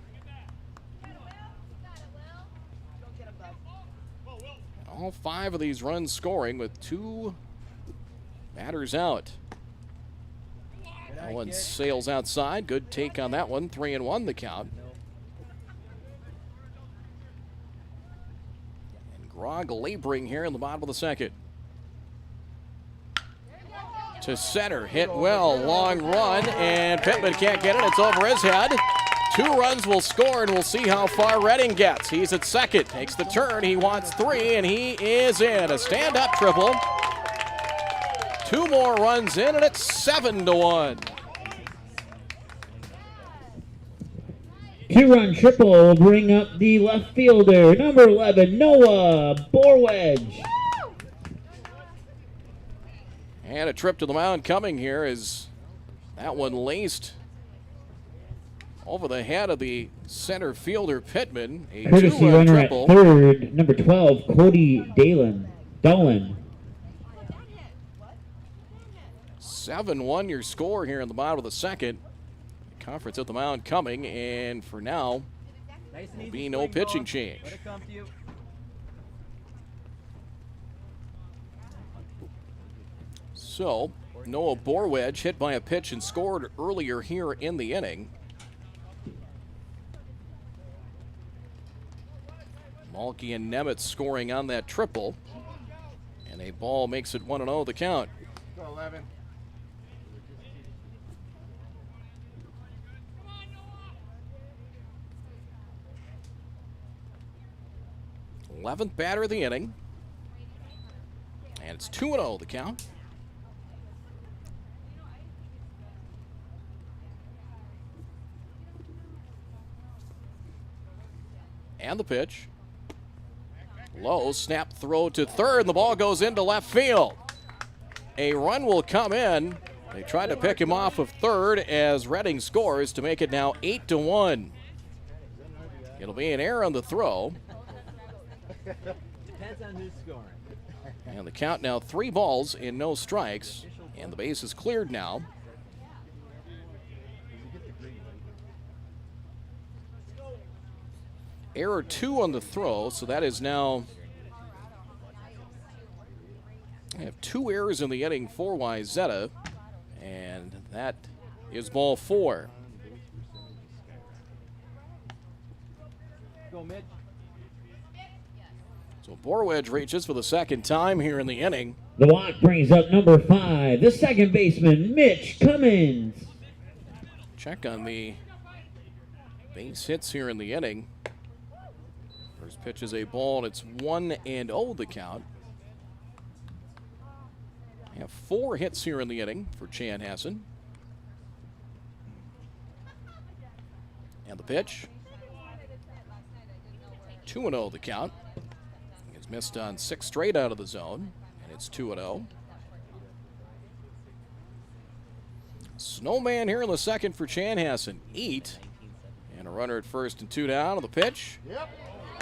All 5 of these runs scoring with 2 batters out. That one sails outside. Good take on that one. 3-1 the count. And Grog laboring here in the bottom of the second. To center, hit well, long run, and Pittman can't get it. It's over his head. 2 runs will score, and we'll see how far Redding gets. He's at second, takes the turn. He wants 3, and he is in. A stand-up triple. 2 more runs in, and it's 7-1. 2-run triple will bring up the left fielder, number 11, Noah Borwedge. And a trip to the mound coming here as that one laced over the head of the center fielder Pittman. A Courtesy 2-run runner triple. at third, number 12, Cody Dolan. 7-1 your score here in the bottom of the second. Conference at the mound coming, and for now, Nice and easy be no swing, pitching Noah. change. Let it come to you. So, Noah Borwedge hit by a pitch and scored earlier here in the inning. Malky and Nemitz scoring on that triple. And a ball makes it 1-0 the count. Go 11. 11th batter of the inning. And it's 2-0 the count. And the pitch. Low snap throw to third, and the ball goes into left field. A run will come in. They tried to pick him off of third as Redding scores to make it now 8-1. It'll be an error on the throw. Depends on who's scoring. And the count now 3 balls and no strikes. And the base is cleared now. Error 2 on the throw, so that is now. I have 2 errors in the inning for Wayzata, and that is ball 4. Go, Mitch. So Borwedge reaches for the second time here in the inning. The walk brings up number 5, the second baseman, Mitch Cummins. Check on the base hits here in the inning. First pitch is a ball, and it's 1-0 the count. We have 4 hits here in the inning for Chanhassen. And the pitch. 2-0 the count. He's missed on 6 straight out of the zone, and it's 2-0. Snowman here in the second for Chanhassen. 8. And a runner at first and 2 down on the pitch. Yep.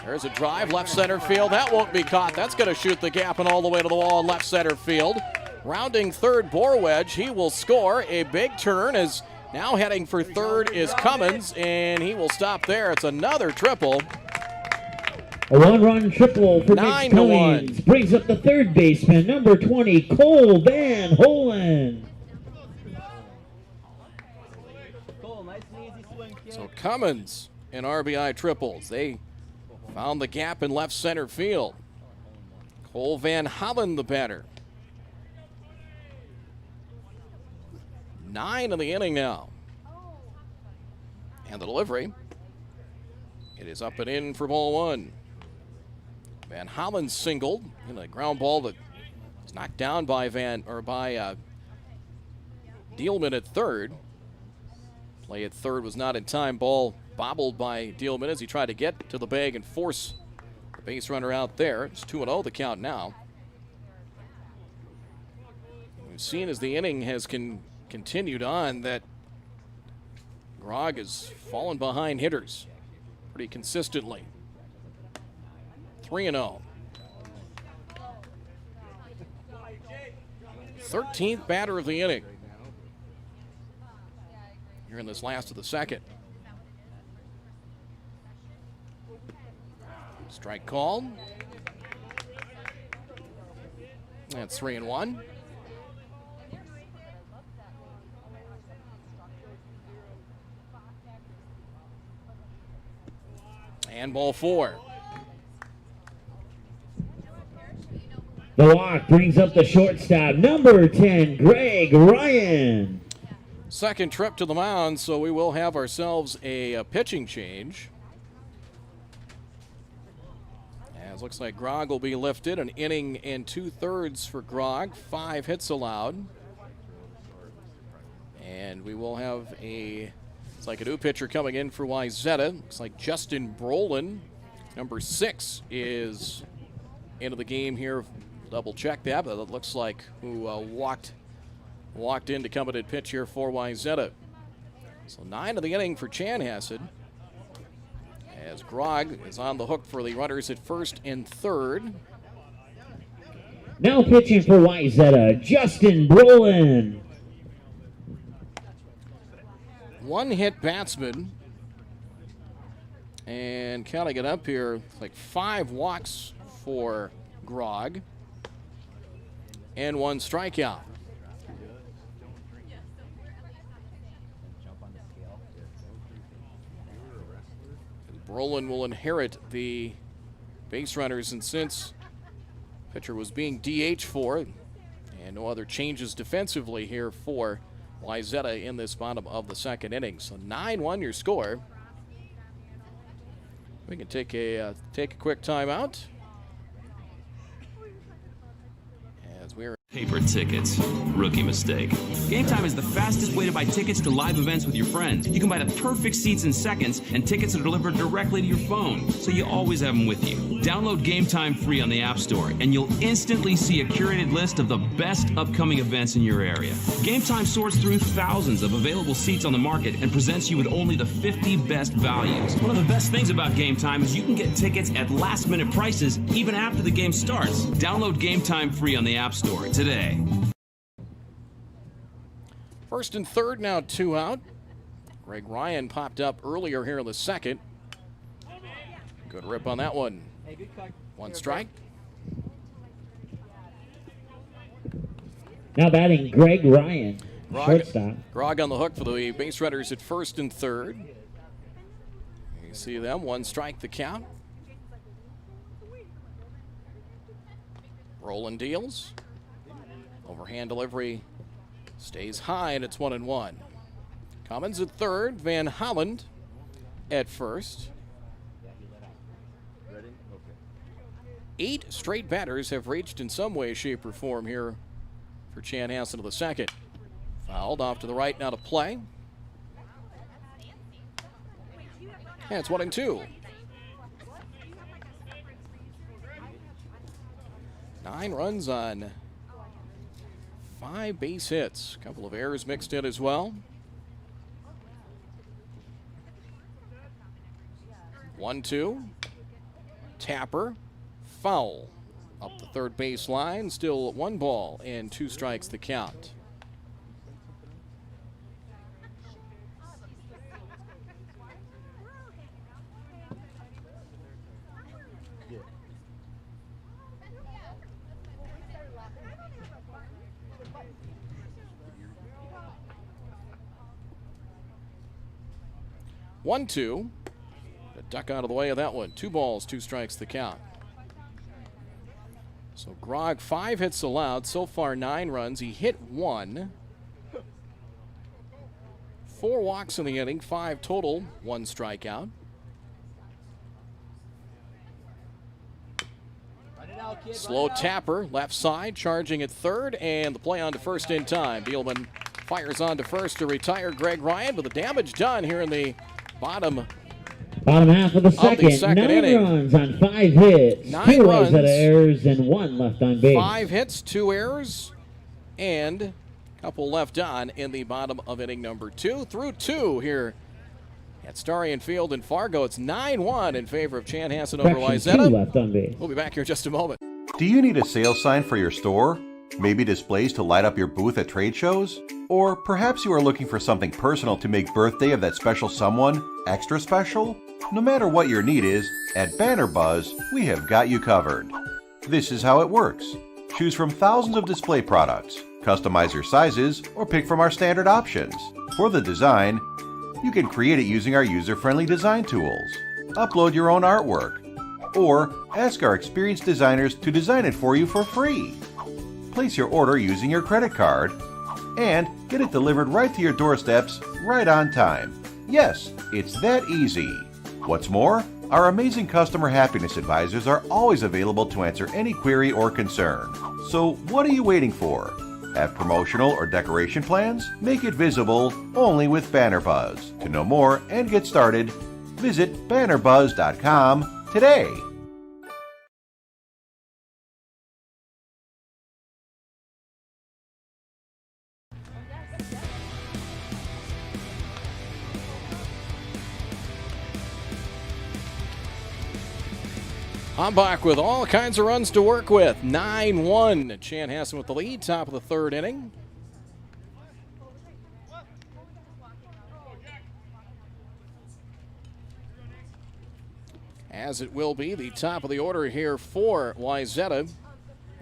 There's a drive, left center field. That won't be caught. That's going to shoot the gap and all the way to the wall in left center field. Rounding third, Borwedge. He will score. A big turn is now heading for third is Cummins, and he will stop there. It's another triple. A 1-run triple for Mitch 9-1. Cummins brings up the third baseman, number 20, Cole Van Holen. Cole, nice and easy swing, kid. So Cummins and RBI triples. They Found the gap in left center field. Cole Van Hollen, the batter. 9 in the inning now. And the delivery. It is up and in for ball 1. Van Hollen singled in a ground ball that was knocked down by Dealman at third. Play at third was not in time. Ball bobbled by Dealman as he tried to get to the bag and force the base runner out there. It's 2-0 the count now. We've seen as the inning has continued on that Grog has fallen behind hitters pretty consistently. 3-0. 13th batter of the inning. Here in this last of the second. Strike called. That's 3-1. And ball 4. The walk brings up the shortstop, number 10, Greg Ryan. Second trip to the mound, so we will have ourselves a pitching change. As looks like Grog will be lifted, an inning and 2/3 for Grog, 5 hits allowed. And we will have it's like a new pitcher coming in for Wayzata. Looks like Justin Brolin, number 6, is into the game here. Double check that, but it looks like who walked in to come in and pitch here for Wayzata. So 9 of the inning for Chanhassen, as Grog is on the hook for the runners at first and third. Now pitching for Wayzata, Justin Brolin. One hit batsman, and counting it up here, like 5 walks for Grog and 1 strikeout. Brolin will inherit the base runners, and since pitcher was being DH for, and no other changes defensively here for Wayzata in this bottom of the second inning. So 9-1 your score. We can take a quick timeout. As we're Paper tickets. Rookie mistake. Game Time is the fastest way to buy tickets to live events with your friends. You can buy the perfect seats in seconds, and tickets are delivered directly to your phone, so you always have them with you. Download Game Time free on the App Store, and you'll instantly see a curated list of the best upcoming events in your area. Game Time sorts through thousands of available seats on the market and presents you with only the 50 best values. One of the best things about Game Time is you can get tickets at last-minute prices even after the game starts. Download Game Time free on the App Store today. first and third, now 2 out. Greg Ryan popped up earlier here in the second. Good rip on that one. Hey, good cut. 1 strike. Now batting Greg Ryan, shortstop. Grog on the hook for the base runners at first and third. You see them, 1 strike the count. Roland deals. Overhand delivery stays high, and it's 1-1. Cummins at third, Van Hollen at first. 8 straight batters have reached in some way, shape, or form here for Chanhassen to the second. Fouled off to the right, now to play. And it's 1-2. 9 runs on 5 base hits. A couple of errors mixed in as well. 1-2. Tapper. Foul. Up the third base line. Still 1 ball and 2 strikes the count. One, 2. The duck out of the way of that one. 2 balls, 2 strikes the count. So Grog, 5 hits allowed. So far, 9 runs. He hit 1. 4 walks in the inning, 5 total, 1 strikeout. Slow tapper, left side, charging at third, and the play on to first in time. Dealman fires on to first to retire Greg Ryan, but the damage done here in the bottom half of the second. 9 inning. runs on 5 hits. 9 2 runs. Wayzata errors and 1 left on base. 5 hits, 2 errors, and a couple left on in the bottom of inning number 2. Through 2 here at Starion Field in Fargo. It's 9-1 in favor of Chanhassen over Correction, 2 Wayzata. left on base. We'll be back here in just a moment. Do you need a sales sign for your store? Maybe displays to light up your booth at trade shows? Or perhaps you are looking for something personal to make birthday of that special someone extra special? No matter what your need is, at Banner Buzz, we have got you covered. This is how it works. Choose from thousands of display products, customize your sizes, or pick from our standard options. For the design, you can create it using our user-friendly design tools. Upload your own artwork, or ask our experienced designers to design it for you for free. Place your order using your credit card, and get it delivered right to your doorsteps right on time. Yes, it's that easy. What's more, our amazing customer happiness advisors are always available to answer any query or concern. So what are you waiting for? Have promotional or decoration plans? Make it visible only with Banner Buzz. To know more and get started, visit bannerbuzz.com today. Hombach with all kinds of runs to work with. 9-1. Chanhassen with the lead, top of the 3rd inning. As it will be the top of the order here for Wayzata.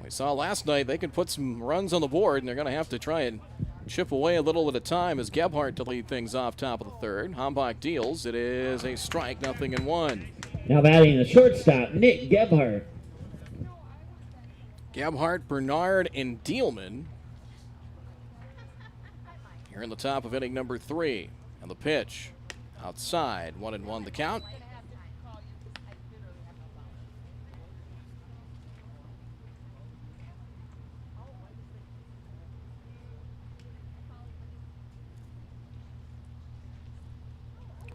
We saw last night they can put some runs on the board, and they're going to have to try and chip away a little at a time as Gebhardt to lead things off top of the 3rd. Hombach deals. It is a strike, 0-1. Now batting the shortstop, Nick Gebhardt. Gebhardt, Bernard, and Dealman here in the top of inning number 3. And the pitch outside, 1-1 the count.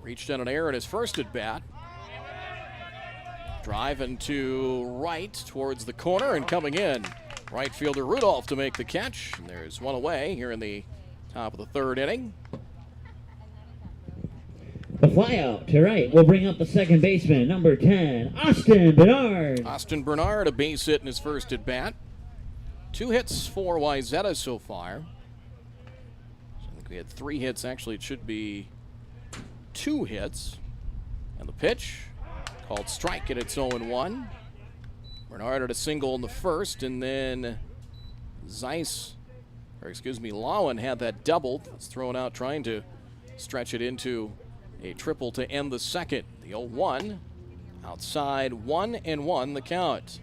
Reached on an error in his first at bat. Driving to right towards the corner and coming in. Right fielder Rudolph to make the catch. And there's one away here in the top of the 3rd inning. The fly out to right will bring up the second baseman, number 10, Austin Bernard. Austin Bernard, a base hit in his first at bat. 2 hits for Wayzata so far. So I think we had 3 hits. Actually, it should be 2 hits. And the pitch called strike, and it's 0-1. Bernard had a single in the first, and then Lowen had that double. It's thrown out trying to stretch it into a triple to end the second. The 0-1 outside, 1-1 the count.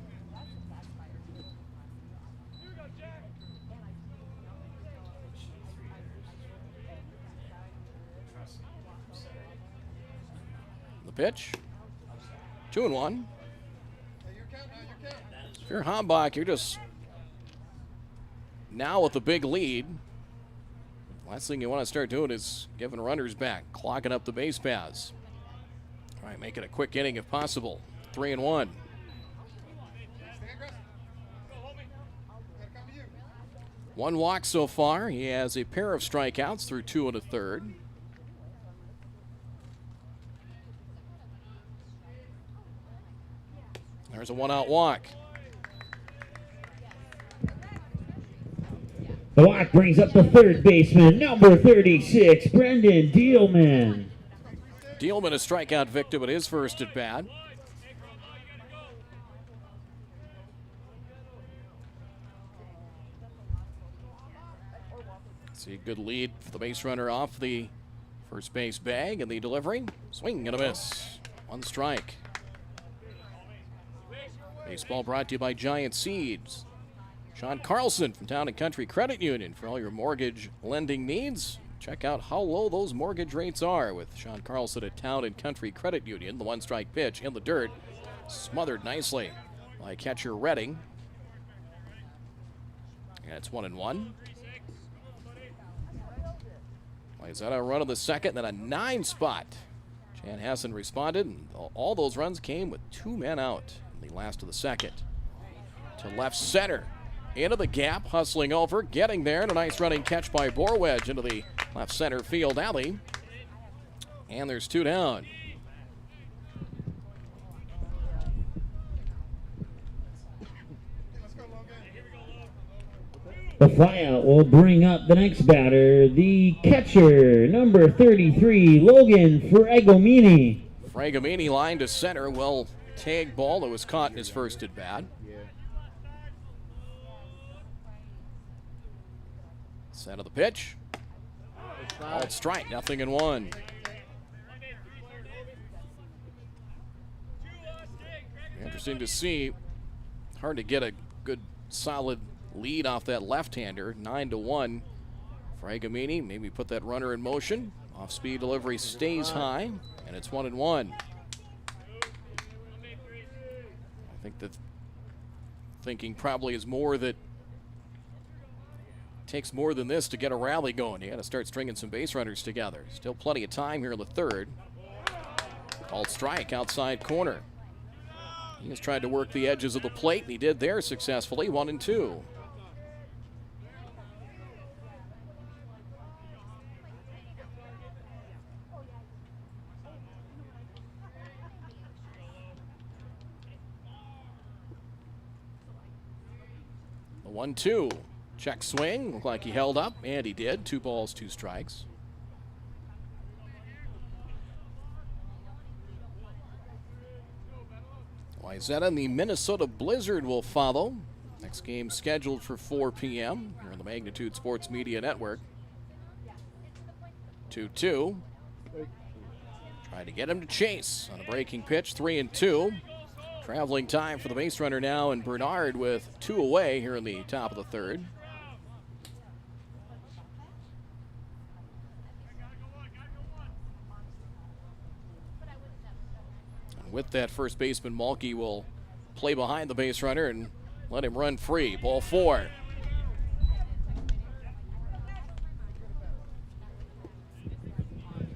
The pitch. 2-1. If you're Hombach, you're just now with the big lead. Last thing you want to start doing is giving runners back, clogging up the base paths. All right, make it a quick inning if possible. 3-1. One walk so far. He has a pair of strikeouts through 2 1/3. There's a 1-out walk. The walk brings up the third baseman, number 36, Brendan Dealman. Dealman a strikeout victim at his first at bat. See a good lead for the base runner off the first base bag, and the delivery, swing and a miss. One strike. Baseball brought to you by Giant Seeds. Sean Carlson from Town and Country Credit Union for all your mortgage lending needs. Check out how low those mortgage rates are with Sean Carlson at Town and Country Credit Union. The one-strike pitch in the dirt, smothered nicely by catcher Redding. And it's 1-1. Wayzata run of the second, then a 9 spot. Chanhassen responded, and all those runs came with 2 men out in the last of the second. To left center, into the gap, hustling over, getting there, and a nice running catch by Borwedge into the left center field alley. And there's 2 down. The flyout will bring up the next batter, the catcher, number 33, Logan Fragomini. Fragomini line to center, well tagged ball that was caught in his first at bat. Yeah. Set of the pitch. Called strike, 0-1. Interesting to see. Hard to get a good solid lead off that left-hander. 9-1. Fragomini maybe put that runner in motion. Off-speed delivery stays high, and it's 1-1. I think the thinking probably is more that takes more than this to get a rally going. You got to start stringing some base runners together. Still plenty of time here in the third. Called strike outside corner. He has tried to work the edges of the plate, and he did there successfully. 1-2. The 1-2. Check swing. Looked like he held up, and he did. 2 balls, 2 strikes. Wayzata and the Minnesota Blizzard will follow. Next game scheduled for 4 p.m. here on the Magnitude Sports Media Network. 2-2. Trying to get him to chase on a breaking pitch. 3-2. Traveling time for the base runner now, and Bernard with 2 away here in the top of the third. And with that, first baseman Malky will play behind the base runner and let him run free. Ball 4.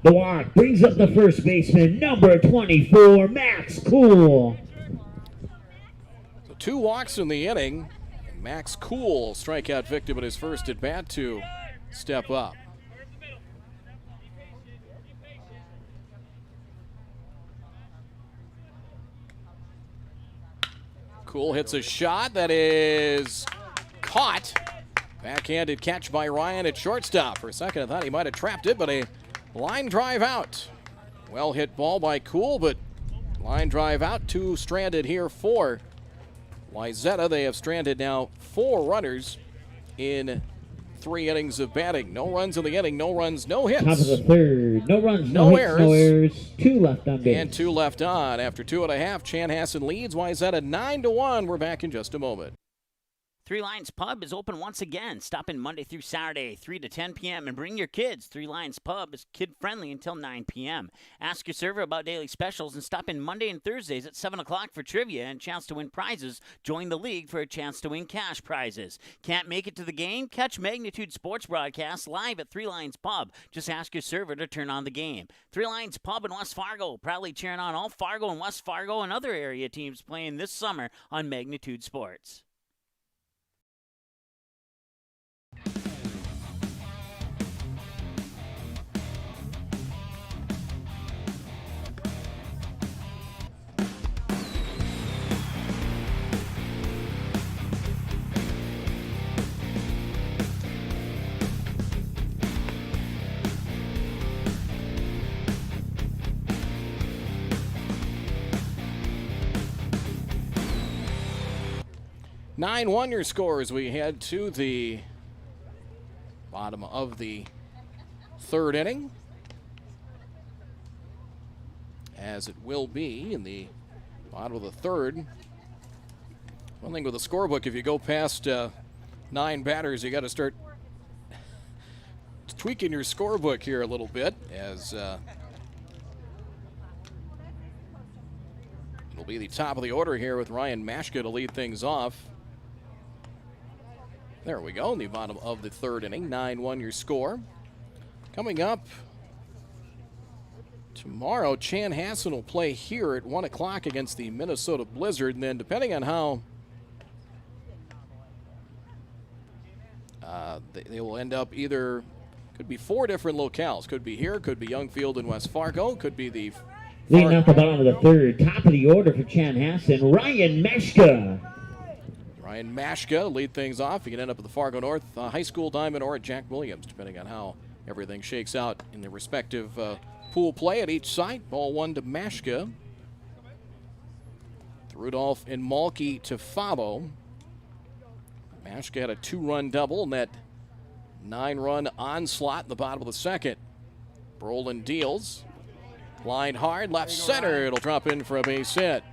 The walk brings up the first baseman, number 24, Max Cool. 2 walks in the inning. Max Cool, strikeout victim at his first at bat to step up. Cool hits a shot that is caught. Backhanded catch by Ryan at shortstop. For a second I thought he might have trapped it, but a line drive out. Well hit ball by Cool, but line drive out. 2 stranded here for Wayzata. They have stranded now 4 runners in 3 innings of batting. No runs in the inning, no runs, no hits. Top of the third. No runs, No no hits, errors. no errors. 2 left on base. And 2 left on. After 2.5, Chanhassen leads Wayzata 9-1. We're back in just a moment. Three Lions Pub is open once again. Stop in Monday through Saturday, 3 to 10 p.m. and bring your kids. Three Lions Pub is kid-friendly until 9 p.m. Ask your server about daily specials and stop in Monday and Thursdays at 7 o'clock for trivia and a chance to win prizes. Join the league for a chance to win cash prizes. Can't make it to the game? Catch Magnitude Sports broadcasts live at Three Lions Pub. Just ask your server to turn on the game. Three Lions Pub in West Fargo, proudly cheering on all Fargo and West Fargo and other area teams playing this summer on Magnitude Sports. Nine your scores. We head to the bottom of the third inning. as it will be in the bottom of the third. One thing with the scorebook, if you go past 9 batters, you got to start tweaking your scorebook here a little bit, as it'll be the top of the order here with Ryan Mashka to lead things off. There we go, in the bottom of the third inning, 9-1 your score. Coming up tomorrow, Chanhassen will play here at 1 o'clock against the Minnesota Blizzard, and then depending on how they will end up, either could be 4 different locales. Could be here, could be Youngfield in West Fargo, could be the Leading off the bottom of the third, top of the order for Chanhassen, Ryan Meshka. Ryan Mashka lead things off. He can end up at the Fargo North High School Diamond or at Jack Williams, depending on how everything shakes out in the respective pool play at each site. Ball 1 to Mashka. Rudolph and Malky to follow. Mashka had a 2-run double in that 9-run onslaught in the bottom of the second. Brolin deals. Line hard, left center. It'll drop in for a base hit.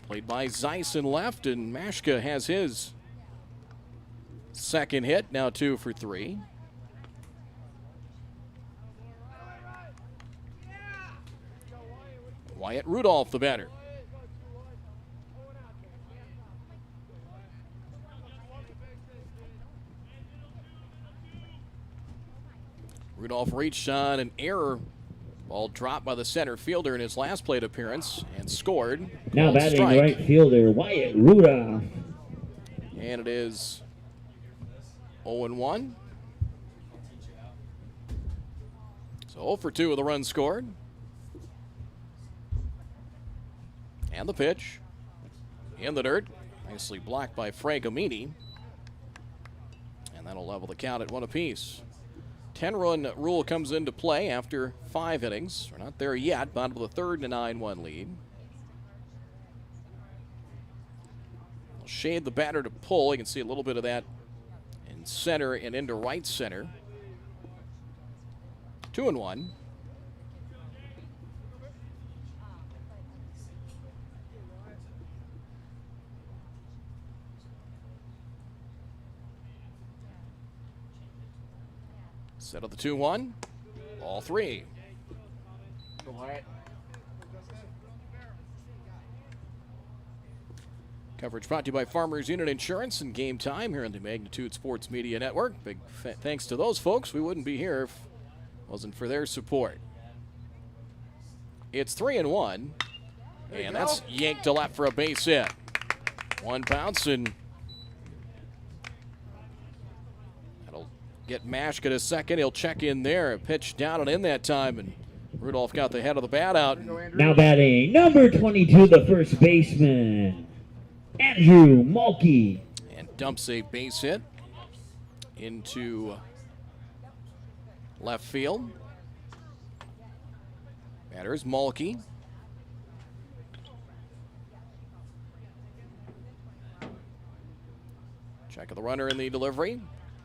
Played by Zeiss in left, and Mashka has his second hit, now 2 for 3. Wyatt Rudolph, the batter. Rudolph reached on an error. Ball dropped by the center fielder in his last plate appearance and scored. Now batting right fielder, Wyatt Rudolph. And it is 0-1. So 0 for 2 with a run scored. And the pitch. In the dirt. Nicely blocked by Frank Amini. And that'll level the count at 1 apiece. 10-run rule comes into play after 5 innings. We're not there yet. Bottom of the third and a 9-1 lead. We'll shade the batter to pull. You can see a little bit of that in center and into right center. 2-1. Set of the 2-1. Ball 3. Coverage brought to you by Farmers Unit Insurance and Game Time here on the Magnitude Sports Media Network. Big thanks to those folks. We wouldn't be here if it wasn't for their support. It's 3-1. And that's yanked to left for a base hit. 1 bounce, and get Mashka to second. He'll check in there. A pitch down and in that time, and Rudolph got the head of the bat out. Now batting number 22, the first baseman, Andrew Malky. And dumps a base hit into left field. Batter is Malky. Check of the runner in the delivery.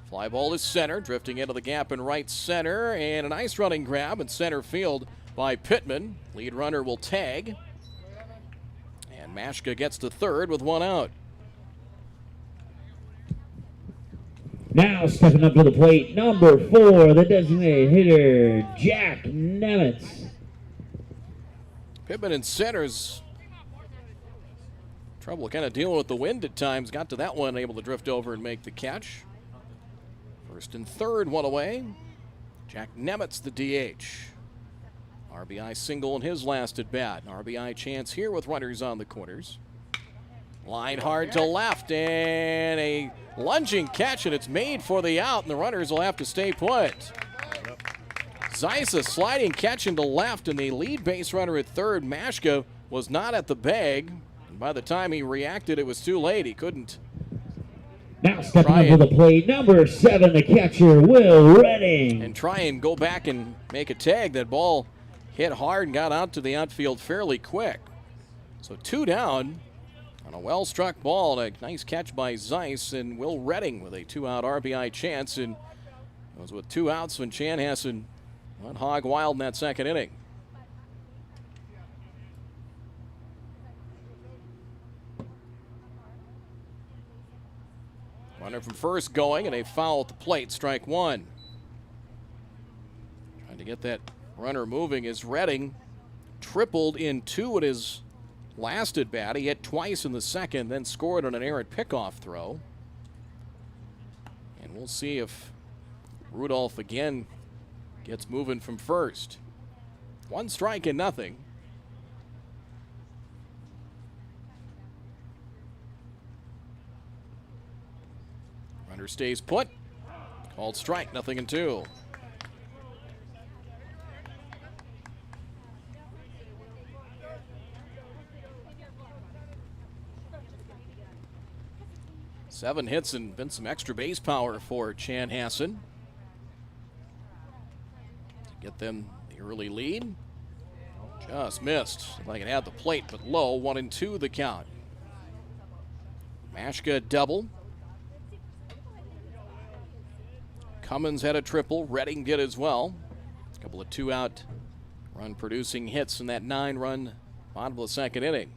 Fly ball is center, drifting into the gap in right center, and a nice running grab in center field by Pittman. Lead runner will tag. And Mashka gets to third with 1 out. Now stepping up to the plate, number 4, the designated hitter, Jack Nemitz. Pittman in center's trouble kind of dealing with the wind at times. Got to that one, able to drift over and make the catch. First and third, 1 away. Jack Nemitz, the DH. RBI single in his last at bat. An RBI chance here with runners on the corners. Line hard to left, and a lunging catch, and it's made for the out, and the runners will have to stay put. Zeiss, a sliding catch into left, and the lead base runner at third, Mashka, was not at the bag. And by the time he reacted, it was too late. He couldn't. Now stepping up to the plate, number 7, the catcher, Will Redding. And try and go back and make a tag. That ball hit hard and got out to the outfield fairly quick. So 2 down on a well-struck ball. And a nice catch by Zeiss, and Will Redding with a 2-out RBI chance. And it was with 2 outs when Chanhassen went hog wild in that second inning. Runner from first going, and a foul at the plate, strike one. Trying to get that runner moving is Redding. Tripled in 2 at his last at bat. He hit twice in the second, then scored on an errant pickoff throw. And we'll see if Rudolph again gets moving from first. 1 strike and nothing. Runner stays put. Called strike, 0-2. Seven hits and been some extra base power for Chanhassen to get them the early lead. Just missed. Like it had the plate, but low. 1-2 the count. Mashka double. Cummins had a triple. Redding did as well. A couple of 2-out run-producing hits in that 9-run bottom of the second inning.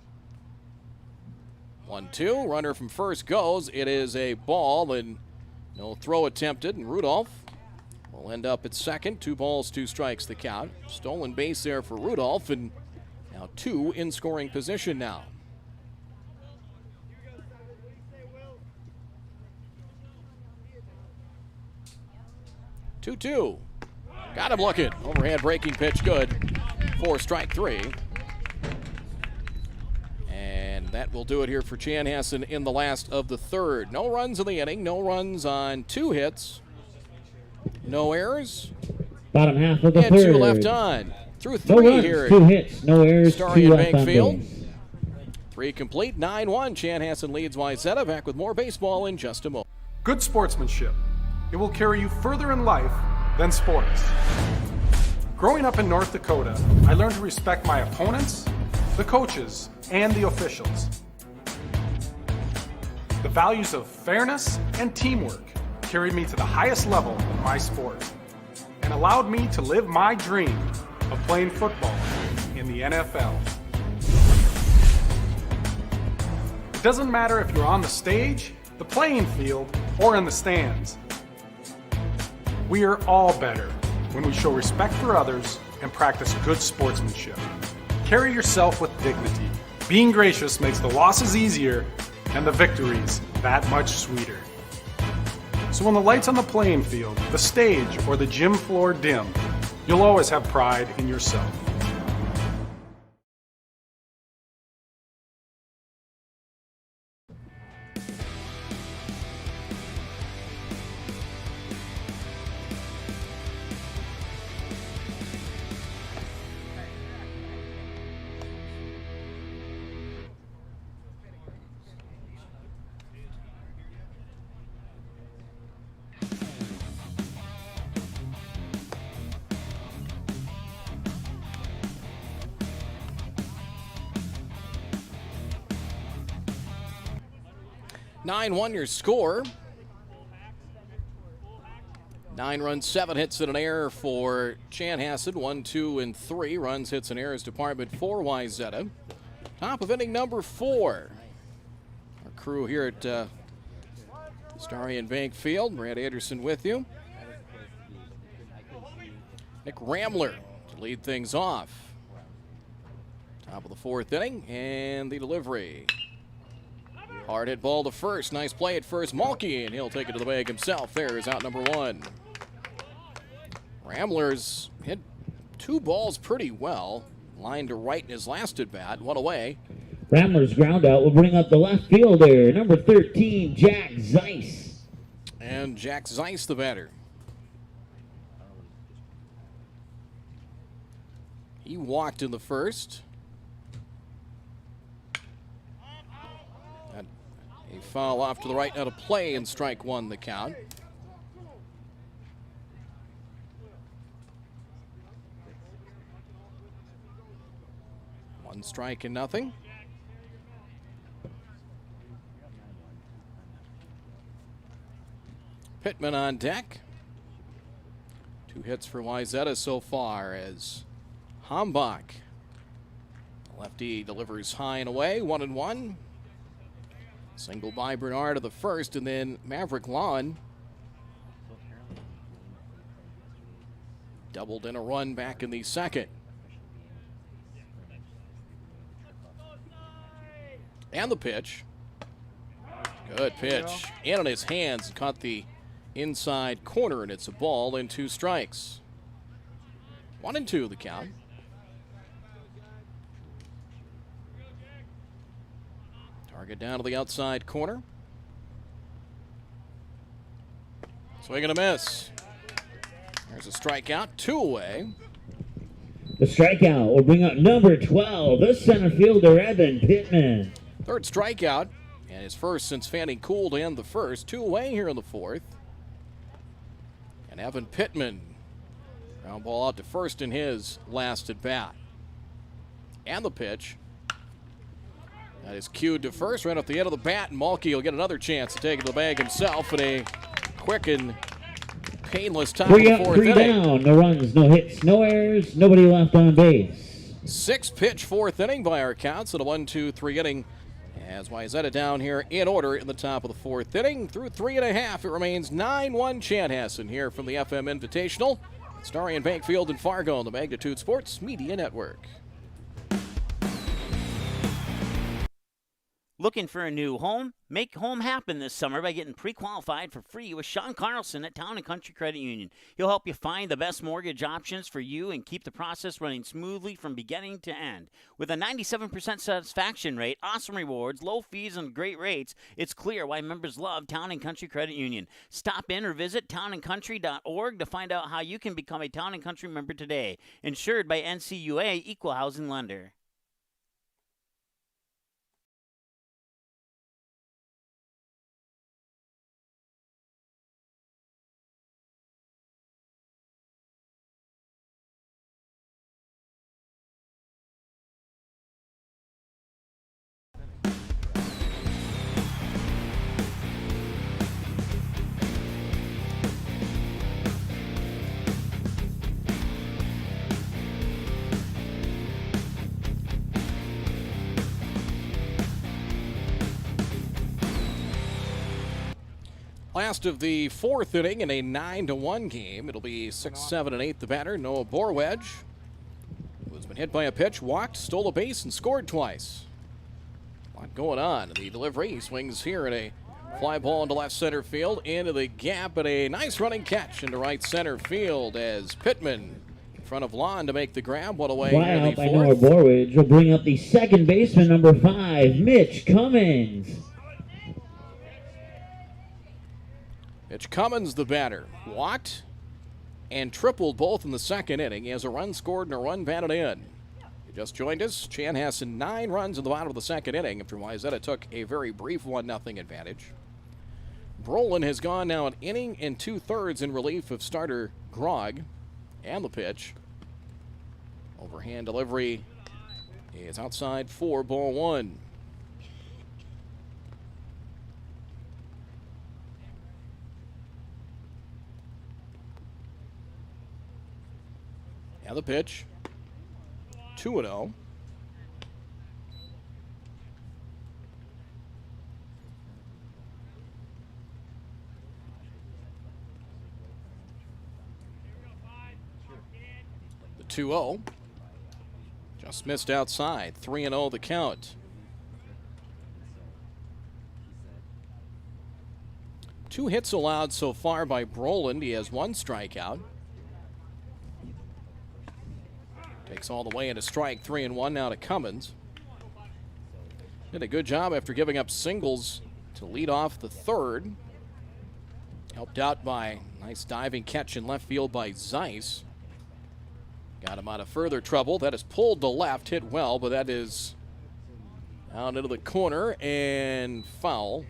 1-2, runner from first goes. It is a ball and no throw attempted, and Rudolph will end up at second. 2 balls, 2 strikes the count. Stolen base there for Rudolph, and now 2 in scoring position now. Two. Got him looking. Overhand breaking pitch, good. 4 strike 3. And that will do it here for Chanhassen in the last of the third. No runs in the inning, no runs on 2 hits, no errors. Bottom half of the and third. 2 left on. Through 3 No runs, here. 2 hits, no errors, Starry 2 and left on Bankfield. base. 3 complete, 9-1. Chanhassen leads Wayzata. Back with more baseball in just a moment. Good sportsmanship. It will carry you further in life than sports. Growing up in North Dakota, I learned to respect my opponents, the coaches, and the officials. The values of fairness and teamwork carried me to the highest level of my sport and allowed me to live my dream of playing football in the NFL. It doesn't matter if you're on the stage, the playing field, or in the stands. We are all better when we show respect for others and practice good sportsmanship. Carry yourself with dignity. Being gracious makes the losses easier and the victories that much sweeter. So when the lights on the playing field, the stage, or the gym floor dim, you'll always have pride in yourself. Nine-1 your score. 9 runs, 7 hits, and an error for Chanhassen. 1, 2, and 3 runs, hits, and errors department for Wayzata. Top of inning number 4. Our crew here at Starry and Bankfield. Brad Anderson with you. Nick Ramler to lead things off. Top of the 4th inning, and the delivery. Hard hit ball to first. Nice play at first. Mulkey, and he'll take it to the bag himself. There's out number 1. Ramler's hit 2 balls pretty well. Line to right in his last at bat. 1 away. Ramler's ground out will bring up the left fielder, number 13, Jack Zeiss. And Jack Zeiss, the batter. He walked in the first. A foul off to the right, out of play, and strike 1 the count. One strike and nothing. Pittman on deck. 2 hits for Wayzata so far as Hambach, lefty, delivers high and away. 1-1. Single by Bernard of the first, and then Maverick Lawn doubled in a run back in the second. And the pitch. Good pitch. In on his hands, caught the inside corner, and it's a ball and 2 strikes. 1-2 the count. Target down to the outside corner. Swing and a miss. There's a strikeout, 2 away. The strikeout will bring up number 12, the center fielder, Evan Pittman. Third strikeout, and his first since Fanning Cool to end the first. 2 away here in the fourth. And Evan Pittman, ground ball out to first in his last at bat. And the pitch. That is cued to first, right off the end of the bat, and Mulkey will get another chance to take it to the bag himself in a quick and painless top of 3 the up, fourth 3 inning. down, no runs, no hits, no errors, nobody left on base. 6-pitch fourth inning by our counts, and a 1-2-3 inning as Wayzata down here in order in the top of the fourth inning. Through 3.5, it remains 9-1 Chanhassen here from the FM Invitational. Starry and Bankfield and Fargo on the Magnitude Sports Media Network. Looking for a new home? Make home happen this summer by getting pre-qualified for free with Sean Carlson at Town & Country Credit Union. He'll help you find the best mortgage options for you and keep the process running smoothly from beginning to end. With a 97% satisfaction rate, awesome rewards, low fees, and great rates, it's clear why members love Town & Country Credit Union. Stop in or visit townandcountry.org to find out how you can become a Town & Country member today. Insured by NCUA Equal Housing Lender. Last of the fourth inning in a 9-1 game. It'll be 6, 7, and 8 the batter. Noah Borwedge, who's been hit by a pitch, walked, stole a base, and scored twice. A lot going on. The delivery, he swings here in a fly ball into left center field, into the gap, and a nice running catch into right center field as Pittman in front of Lon to make the grab. One away Fly here in out the by Noah fourth. Borwedge will bring up the second baseman, number 5, Mitch Cummins. Mitch Cummins, the batter, walked and tripled both in the second inning. He has a run scored and a run batted in. You just joined us. Chanhassen 9 runs in the bottom of the second inning after Wayzata took a very brief 1-0 advantage. Brolin has gone now an inning and 2/3 in relief of starter Grog. And the pitch. Overhand delivery is outside for ball 1. Now the pitch, 2-0. The 2-0, just missed outside, 3-0 the count. 2 hits allowed so far by Brolin. He has 1 strikeout. Takes all the way into strike 3-1 now to Cummins. Did a good job after giving up singles to lead off the third. Helped out by a nice diving catch in left field by Zeiss. Got him out of further trouble. That is pulled to left, hit well, but that is out into the corner and foul.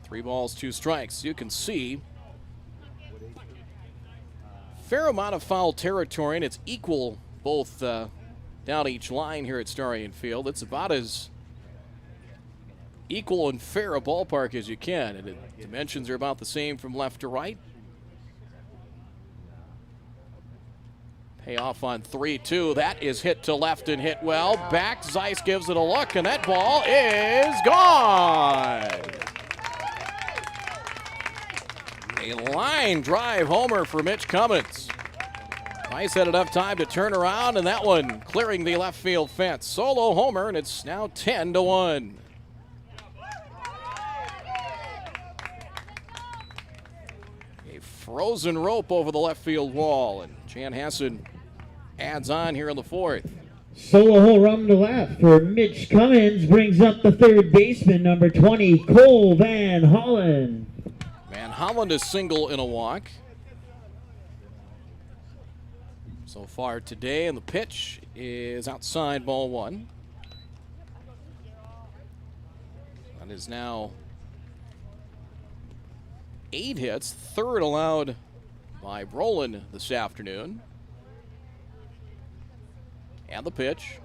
3 balls, 2 strikes. You can see fair amount of foul territory, and it's equal both down each line here at Starion Field. It's about as equal and fair a ballpark as you can, and the dimensions are about the same from left to right. Pay off on 3-2. That is hit to left and hit well. Back, Zeiss gives it a look, and that ball is gone. A line drive homer for Mitch Cummins. Zeiss had enough time to turn around, and that one clearing the left field fence. Solo homer, and it's now 10-1. A frozen rope over the left field wall, and Chanhassen adds on here in the fourth. Solo home run to left for Mitch Cummins brings up the third baseman, number 20, Cole Van Hollen. Van Hollen is single in a walk so far today, and the pitch is outside, ball one. That is now 8 hits, third allowed by Brolin this afternoon. And the pitch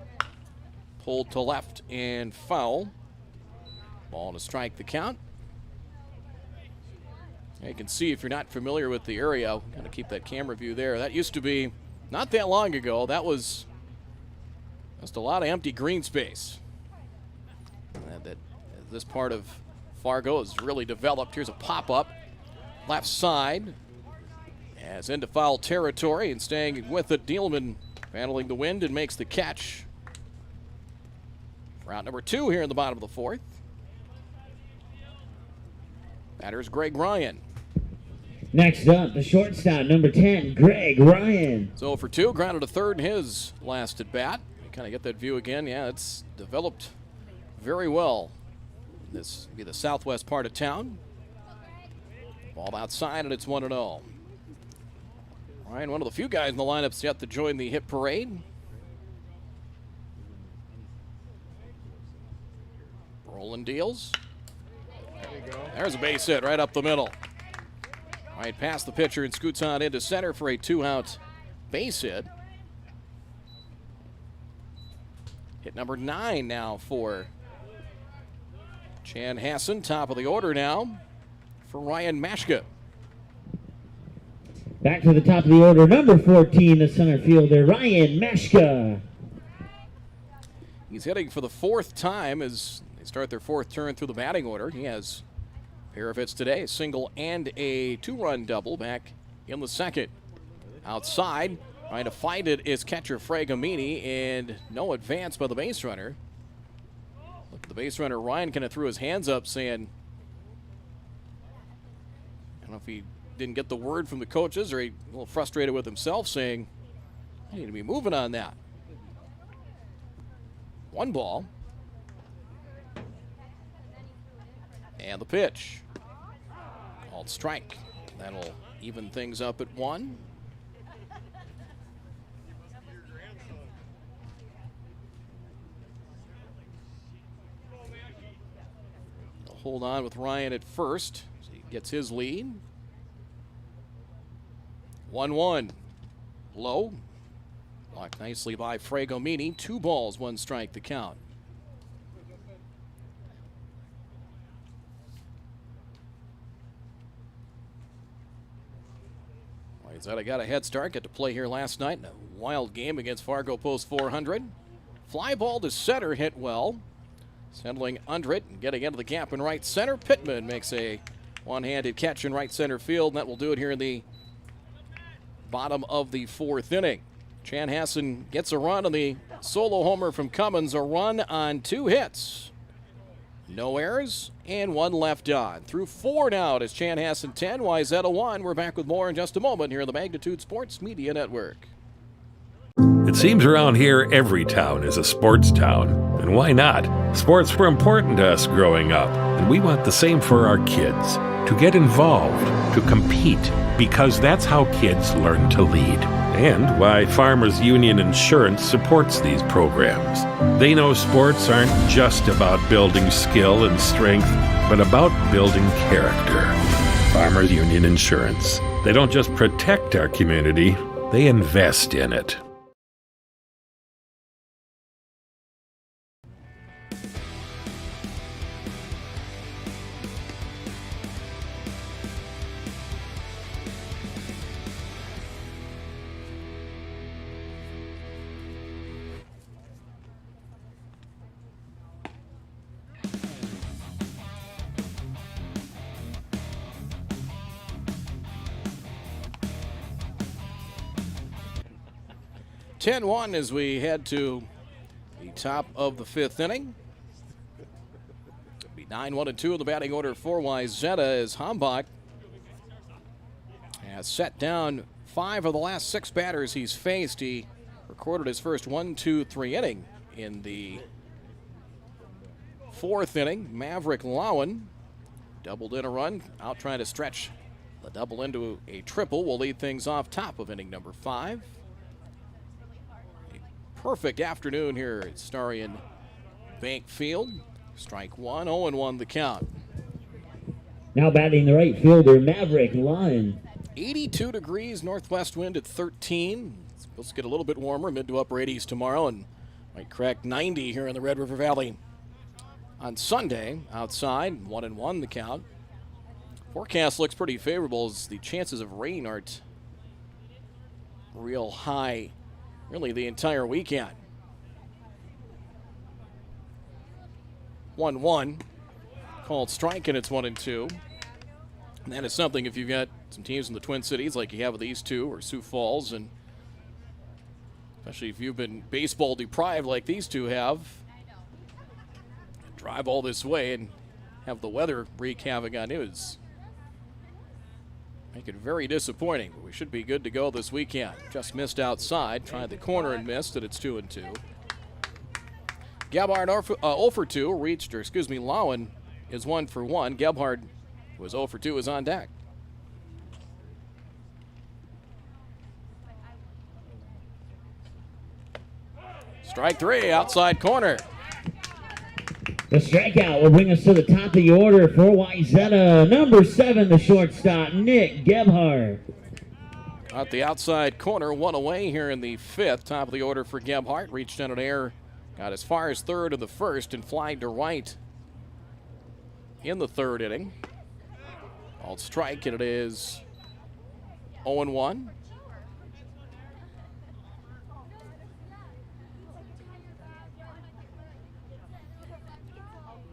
pulled to left and foul. Ball to strike the count. You can see, if you're not familiar with the area, kind of keep that camera view there. That used to be, not that long ago, that was just a lot of empty green space. That this part of Fargo has really developed. Here's a pop-up, left side, as into foul territory, and staying with it, Dielman handling the wind and makes the catch. For out number 2 here in the bottom of the fourth. Batter's Greg Ryan. Next up, the shortstop, number 10, Greg Ryan. So for 2, grounded to third in his last at bat. You kind of get that view again. Yeah, it's developed very well. This will be the southwest part of town. Ball outside, and it's 1-0. Ryan, one of the few guys in the lineups yet to join the hit parade. Brolin deals. There's a base hit right up the middle. Right past the pitcher and scoots on into center for a 2-out base hit. Hit number 9 now for Chanhassen. Top of the order now for Ryan Mashka. Back to the top of the order, number 14, the center fielder, Ryan Mashka. He's hitting for the 4th time as they start their 4th turn through the batting order. He has a pair of hits today, a single and a 2-run double back in the second. Outside, trying to find it is catcher Fragamini, and no advance by the base runner. Look at the base runner, Ryan kind of threw his hands up saying, I don't know if he didn't get the word from the coaches or he a little frustrated with himself saying, I need to be moving on that. 1 ball. And the pitch. Called strike. That'll even things up at 1. They'll hold on with Ryan at first as he gets his lead. 1-1. Low. Blocked nicely by Fragomini. 2 balls, 1 strike the count. Wayzata got a head start. Got to play here last night in a wild game against Fargo Post 400. Fly ball to center, hit well. Settling under it and getting into the gap in right center. Pittman makes a one-handed catch in right center field, and that will do it here in the bottom of the 4th inning. Chanhassen gets a run on the solo homer from Cummins, a run on 2 hits. No errors and 1 left on. Through 4 now, it's Chanhassen 10, Wayzata 1. We're back with more in just a moment here on the Magnitude Sports Media Network. It seems around here every town is a sports town. And why not? Sports were important to us growing up, and we want the same for our kids. To get involved, to compete, because that's how kids learn to lead. And why Farmers Union Insurance supports these programs. They know sports aren't just about building skill and strength, but about building character. Farmers Union Insurance. They don't just protect our community, they invest in it. 10-1 as we head to the top of the 5th inning. It'll be 9-1-2 in the batting order for Wayzata as Hambach has set down 5 of the last 6 batters he's faced. He recorded his first 1-2-3 inning in the 4th inning. Maverick Lowen doubled in a run, out trying to stretch the double into a triple. Will lead things off top of inning number 5. A perfect afternoon here at Starion Bank Field. Strike 1, 0-1 the count. Now batting the right fielder, Maverick Lowen. 82 degrees, northwest wind at 13. It's supposed to get a little bit warmer, mid to upper 80s tomorrow, and might crack 90 here in the Red River Valley on Sunday. Outside, 1-1 the count. Forecast looks pretty favorable as the chances of rain aren't real high really the entire weekend. 1-1, called strike, and it's 1-2. And that is something if you've got some teams in the Twin Cities like you have with these two or Sioux Falls, and especially if you've been baseball deprived like these two have, drive all this way and have the weather wreak havoc on news. Make it very disappointing, but we should be good to go this weekend. Just missed outside, tried the corner and missed, and it's 2-2. Gebhard 0 for 2, Lowen is 1 for 1. Gebhard, who was 0 for 2, is on deck. Strike 3, outside corner. The strikeout will bring us to the top of the order for Wayzata. Number 7, the shortstop, Nick Gebhard. Out the outside corner, 1 away here in the 5th. Top of the order for Gebhard. Reached on an air, got as far as 3rd in the 1st, and flied to right in the 3rd inning. Called strike, and it is 0-1.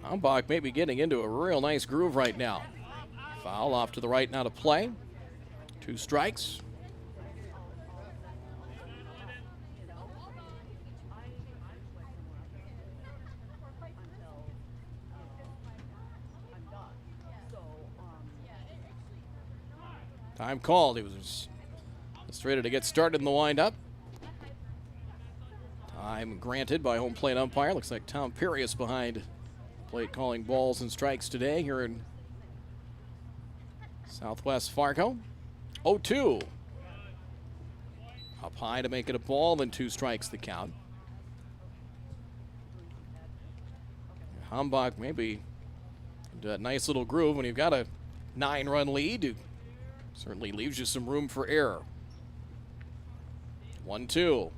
Hambach may be getting into a real nice groove right now. Foul off to the right now to play. 2 strikes. Time called. He was just ready to get started in the windup. Time granted by home plate umpire. Looks like Tom Perius behind plate calling balls and strikes today here in Southwest Fargo. 0-2. Up high to make it a ball, then 2 strikes the count. Hambach maybe into that nice little groove when you've got a 9-run lead. It certainly leaves you some room for error. 1-2.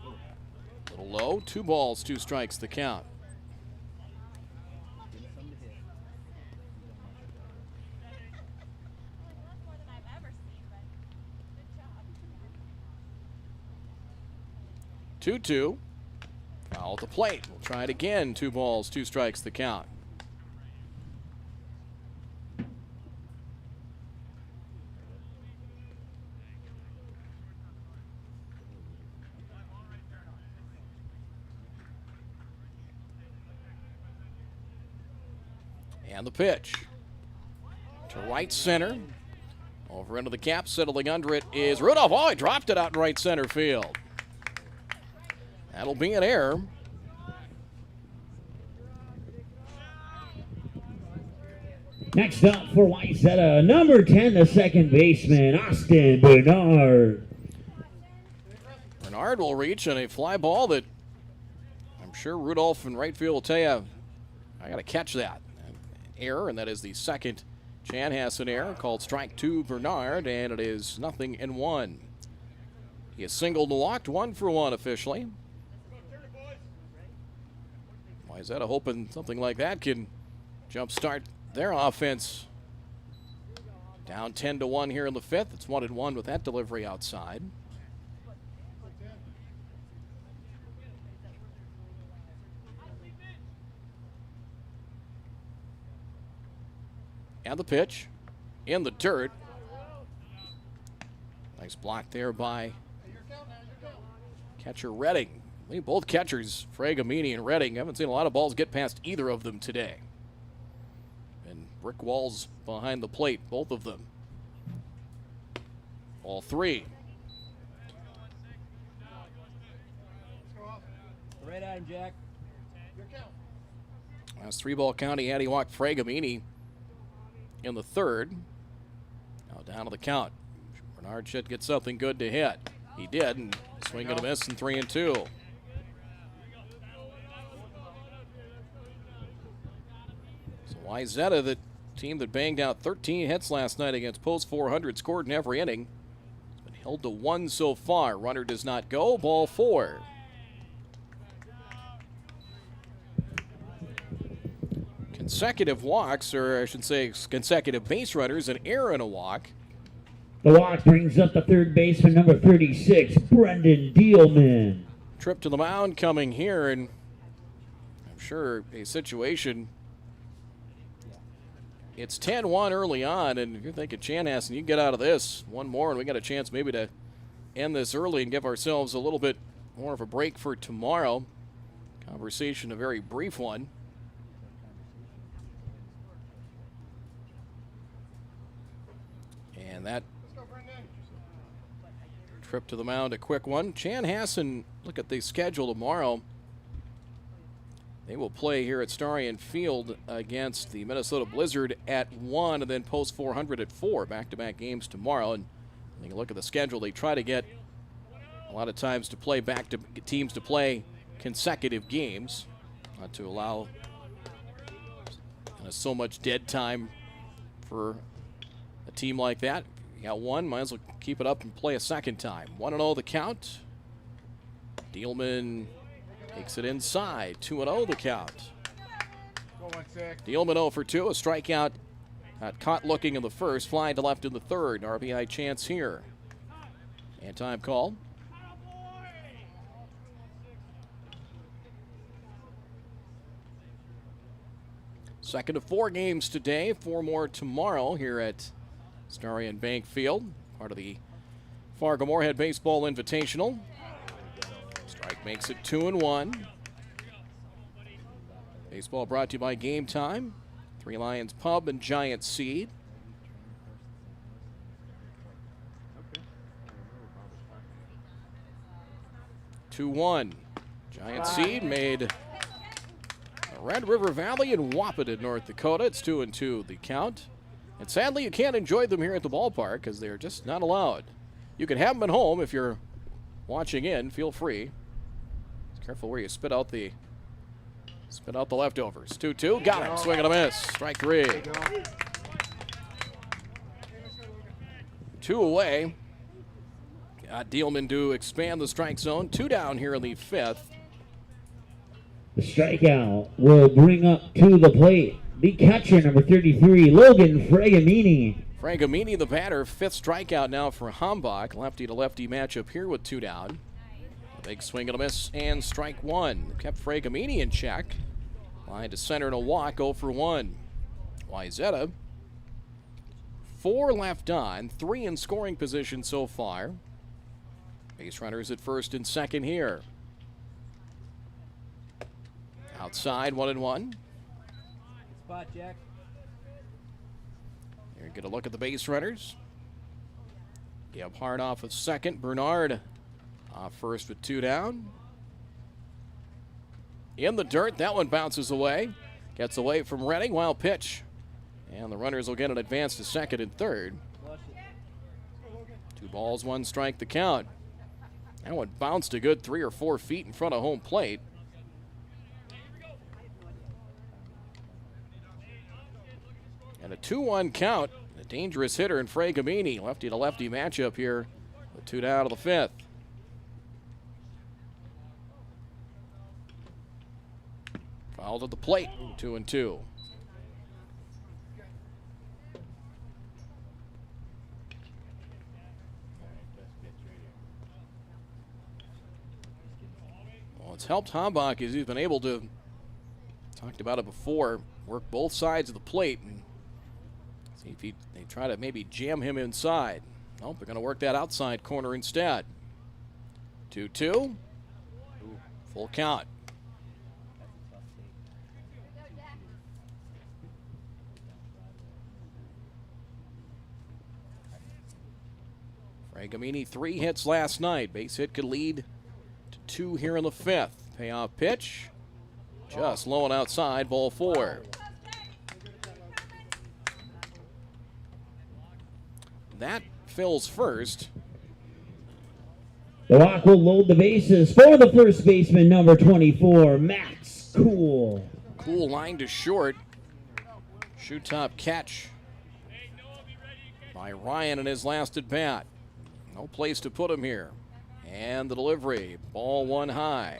A little low. 2 balls, 2 strikes the count. Two. Foul at the plate. We'll try it again. 2 balls, 2 strikes the count. And the pitch. To right center. Over into the cap, settling under it is Rudolph. Oh, he dropped it out in right center field. That'll be an error. Next up for Wayzata, number 10, the second baseman, Austin Bernard. Bernard will reach on a fly ball that I'm sure Rudolph in right field will tell you, I got to catch that. An error, and that is the second Chanhassen error, called strike 2 Bernard, and it is 0-1. He has singled and walked, 1 for 1 officially. Wayzata hoping something like that can jumpstart their offense. Down 10-1 here in the 5th. It's 1-1 with that delivery outside. And the pitch in the dirt. Nice block there by Catcher Redding. I think both catchers, Fragamini and Redding, haven't seen a lot of balls get past either of them today. And brick walls behind the plate, both of them. All three. Right at him, Jack. Last 3-ball count, he had. He walked Fragamini in the third. Now down to the count. Bernard should get something good to hit. He did, and swing and a miss in 3-2. So Wayzata, the team that banged out 13 hits last night against Post 400, scored in every inning. It's been held to 1 so far. Runner does not go. Ball 4. Consecutive walks, or I should say consecutive base runners, an error and a walk. The walk brings up the third baseman, number 36, Brendan Dealman. Trip to the mound coming here, and I'm sure a situation. It's 10-1 early on, and if you're thinking Chanhassen, you can get out of this one more, and we got a chance maybe to end this early and give ourselves a little bit more of a break for tomorrow. Conversation, a very brief one. And that trip to the mound, a quick one. Chanhassen, look at the schedule tomorrow. They will play here at Starion Field against the Minnesota Blizzard at 1, and then Post 400 at 4. Back-to-back games tomorrow. And when you look at the schedule, they try to get a lot of times to play teams to play consecutive games, not to allow so much dead time for a team like that. You got one, might as well keep it up and play a second time. 1-0 the count. Dealman takes it inside. 2-0 the count. Dealman 0 for 2. A strikeout. Got caught looking in the first. Flying to left in the third. RBI chance here. And time call. Second of 4 games today. 4 more tomorrow here at Starion Bank Field, part of the Fargo Moorhead Baseball Invitational. Strike makes it 2-1. Baseball brought to you by Game Time, Three Lions Pub and Giant Seed. (2-1). Giant Seed made Red River Valley in Wahpeton, North Dakota. It's 2-2 the count. And sadly, you can't enjoy them here at the ballpark because they're just not allowed. You can have them at home if you're watching in. Feel free. Just careful where you spit out the leftovers. 2-2. Got him. Swing and a miss. Strike 3. 2 away. Got Dealman to expand the strike zone. 2 down here in the 5th. The strikeout will bring up to the plate the catcher, number 33, Logan Fragamini. Fragamini, the batter, 5th strikeout now for Hambach. Lefty-to-lefty matchup here with 2 down. A big swing and a miss, and strike 1. Kept Fragamini in check. Line to center and a walk, 0 for 1. Wayzata, 4 left on, 3 in scoring position so far. Base runners at first and second here. Outside, 1-1. Spot, Jack. Here, get a look at the base runners. Gebhardt off of second. Bernard off first with 2 down. In the dirt, that one bounces away. Gets away from Redding, wild pitch. And the runners will get an advance to second and third. 2 balls, 1 strike the count. That one bounced a good 3 or 4 feet in front of home plate. And a 2-1 count. A dangerous hitter in Fragamini. Lefty-to-lefty matchup here with 2 down to the 5th. Fouled at the plate. 2-2. Well, it's helped Hambach as he's been able to, talked about it before, work both sides of the plate and see if they try to maybe jam him inside. Nope, they're going to work that outside corner instead. 2-2. Full count. Gamini 3 hits last night. Base hit could lead to 2 here in the 5th. Payoff pitch. Just low and outside, ball 4. That fills first. The walk will load the bases for the first baseman, number 24, Max Cool. Cool line to short. Shoe top catch by Ryan in his last at bat. No place to put him here. And the delivery. Ball 1 high.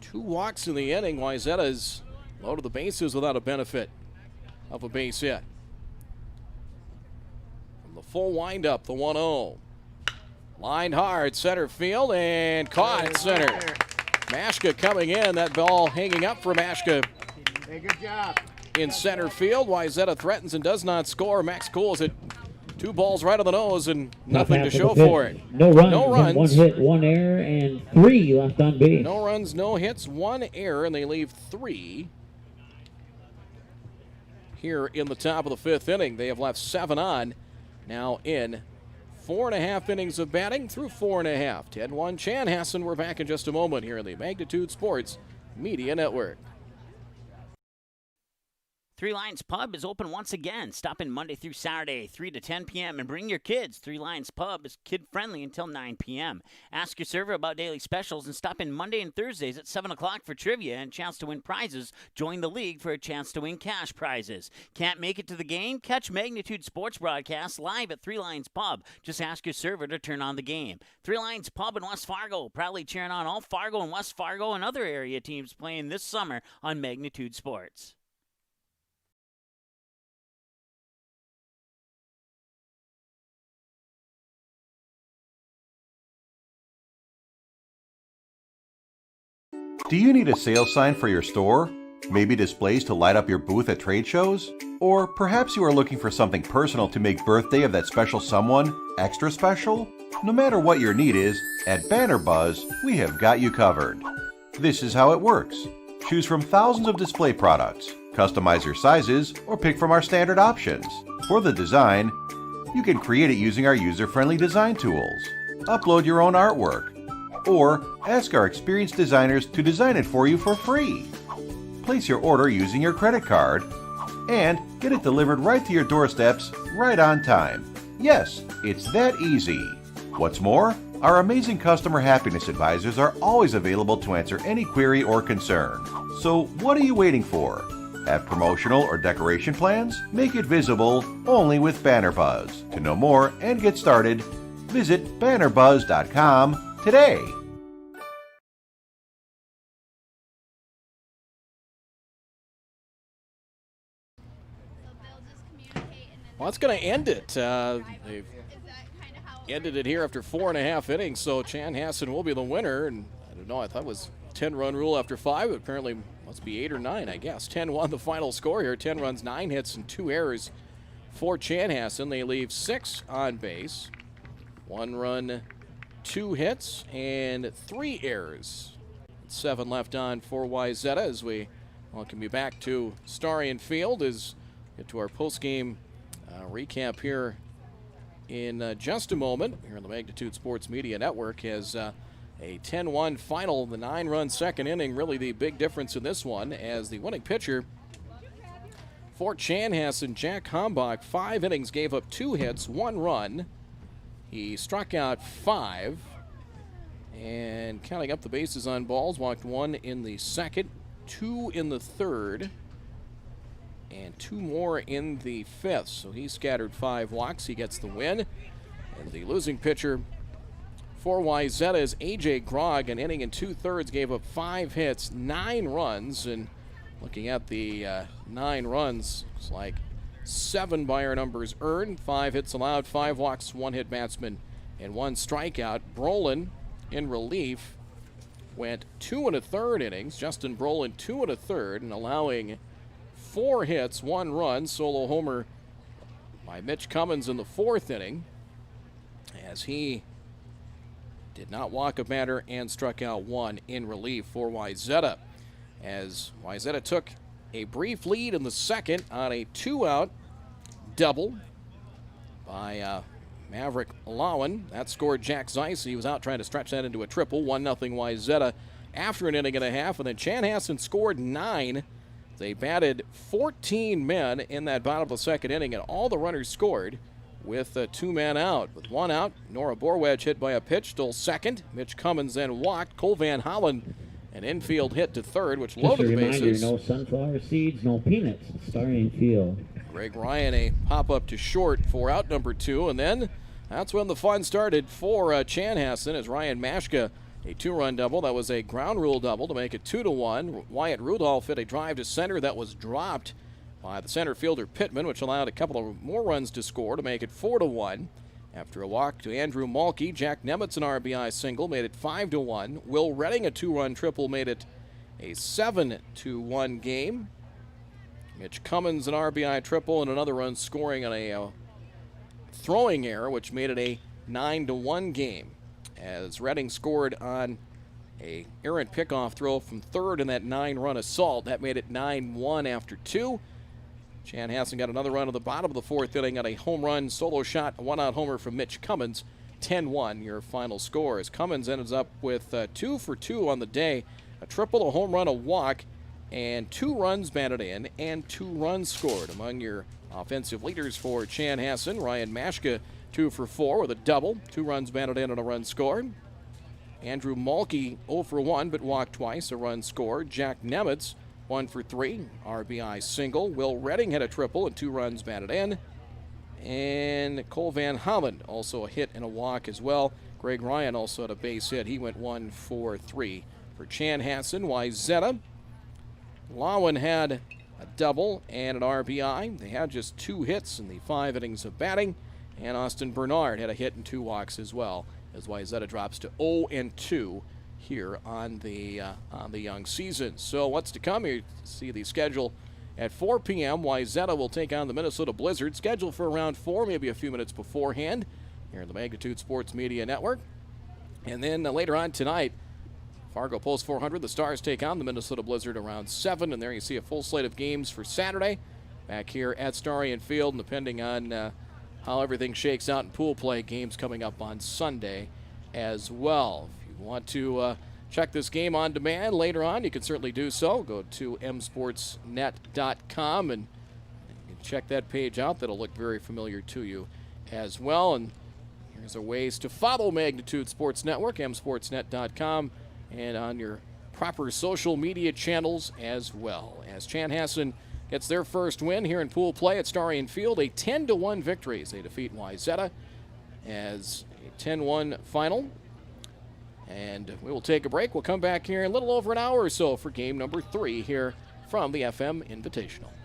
2 walks in the inning. Wayzata's low to the bases without a benefit of a base hit. From the full windup, the 1-0. Lined hard, center field, and caught at center. Mashka coming in. That ball hanging up for Mashka. Hey, good job. In center field, Wayzata threatens and does not score. Max Cool's hit 2 balls right on the nose and nothing to show for it. No runs. No runs. 1 hit, 1 error, and 3 left on base. No runs, no hits, 1 error, and they leave 3 here in the top of the 5th inning. They have left 7 on, now in 4.5 innings of batting through 4.5. 10-1 Chanhassen. We're back in just a moment here in the Magnitude Sports Media Network. Three Lions Pub is open once again. Stop in Monday through Saturday, 3 to 10 p.m. and bring your kids. Three Lions Pub is kid-friendly until 9 p.m. Ask your server about daily specials and stop in Monday and Thursdays at 7 o'clock for trivia and a chance to win prizes. Join the league for a chance to win cash prizes. Can't make it to the game? Catch Magnitude Sports broadcasts live at Three Lions Pub. Just ask your server to turn on the game. Three Lions Pub in West Fargo, proudly cheering on all Fargo and West Fargo and other area teams playing this summer on Magnitude Sports. Do you need a sales sign for your store? Maybe displays to light up your booth at trade shows? Or perhaps you are looking for something personal to make birthday of that special someone extra special? No matter what your need is, at Banner Buzz, we have got you covered. This is how it works. Choose from thousands of display products, customize your sizes, or pick from our standard options. For the design, you can create it using our user-friendly design tools. Upload your own artwork, or ask our experienced designers to design it for you for free. Place your order using your credit card and get it delivered right to your doorsteps right on time. Yes, it's that easy. What's more, our amazing customer happiness advisors are always available to answer any query or concern. So what are you waiting for? Have promotional or decoration plans? Make it visible only with Banner Buzz. To know more and get started, visit bannerbuzz.com today. Well, that's going to end it. They've ended it here after 4.5 innings, so Chanhassen will be the winner. And I don't know, I thought it was 10-run rule after 5, but apparently must be 8 or 9, I guess. 10-1 the final score here. 10 runs, 9 hits, and 2 errors for Chanhassen. They leave 6 on base. 1 run, 2 hits, and 3 errors. 7 left on for Wayzata as we welcome you back to Starion Field as we get to our post-game recap here in just a moment here on the Magnitude Sports Media Network as a 10-1 final, the 9-run second inning, really the big difference in this one as the winning pitcher for Chanhassen, Jack Hombach, 5 innings, gave up 2 hits, 1 run. He struck out 5 and counting up the bases on balls, walked 1 in the second, 2 in the third, and 2 more in the 5th. So he scattered 5 walks. He gets the win. And the losing pitcher for Wayzata is A.J. Grog, an inning and 2/3, gave up 5 hits, 9 runs. And looking at the 9 runs, it's like 7 by our numbers earned, 5 hits allowed, 5 walks, 1 hit batsman, and 1 strikeout. Brolin in relief went 2 1/3 innings. Justin Brolin 2 1/3 and allowing 4 hits, 1 run, solo homer by Mitch Cummins in the 4th inning as he did not walk a batter and struck out one in relief for Wayzata. As Wayzata took a brief lead in the second on a 2-out double by Maverick Lowen. That scored Jack Zeiss. He was out trying to stretch that into a triple. 1-0 Wayzata after an inning and a half. And then Chanhassen scored 9. They batted 14 men in that bottom of the second inning, and all the runners scored with 2 men out. With 1 out, Nora Borwedge hit by a pitch, stole second. Mitch Cummins then walked. Cole Van Hollen, an infield hit to third, which Just a loaded the reminder, bases. no sunflower seeds, no peanuts. Starting field. Greg Ryan, a pop-up to short for out number 2, and then that's when the fun started for Chanhassen as Ryan Mashka, a 2-run double. That was a ground rule double to make it 2-1. Wyatt Rudolph hit a drive to center that was dropped by the center fielder Pittman, which allowed a couple of more runs to score to make it 4-1. After a walk to Andrew Malke, Jack Nemitz an RBI single made it 5-1. Will Redding a 2-run triple made it a 7-1 game. Mitch Cummins an RBI triple and another run scoring on a throwing error, which made it a 9-1 game. As Redding scored on a errant pickoff throw from third in that 9-run assault. That made it 9-1 after 2. Chanhassen got another run at the bottom of the fourth inning on a home run solo shot, a 1-out homer from Mitch Cummins. 10-1 your final score as Cummins ends up with 2 for 2 on the day. A triple, a home run, a walk, and 2 runs batted in and 2 runs scored. Among your offensive leaders for Chanhassen, Ryan Mashka 2 for 4 with a double, 2 runs batted in and a run scored. Andrew Malke 0 for 1 but walked twice, a run scored. Jack Nemitz 1 for 3, RBI single. Will Redding had a triple and 2 runs batted in. And Cole Van Hollen also a hit and a walk as well. Greg Ryan also had a base hit. He went 1 for 3 for Chanhassen. Wayzata, Lowen had a double and an RBI. They had just 2 hits in the 5 innings of batting. And Austin Bernard had a hit and 2 walks as well, as Wayzata drops to 0-2 here on the young season. So what's to come? You see the schedule at 4 p.m. Wayzata will take on the Minnesota Blizzard, scheduled for around 4, maybe a few minutes beforehand, here in the Magnitude Sports Media Network. And then later on tonight, Fargo Post 400, the Stars take on the Minnesota Blizzard around 7, and there you see a full slate of games for Saturday back here at Starion Field, and depending on how everything shakes out in pool play, games coming up on Sunday as well. If you want to check this game on demand later on, you can certainly do so. Go to msportsnet.com and you can check that page out. That'll look very familiar to you as well. And here's our ways to follow Magnitude Sports Network, msportsnet.com, and on your proper social media channels as well. As Chanhassen gets their first win here in pool play at Starion Field, a 10-1 victory as they defeat Wayzata as a 10-1 final. And we will take a break. We'll come back here in a little over an hour or so for game number 3 here from the FM Invitational.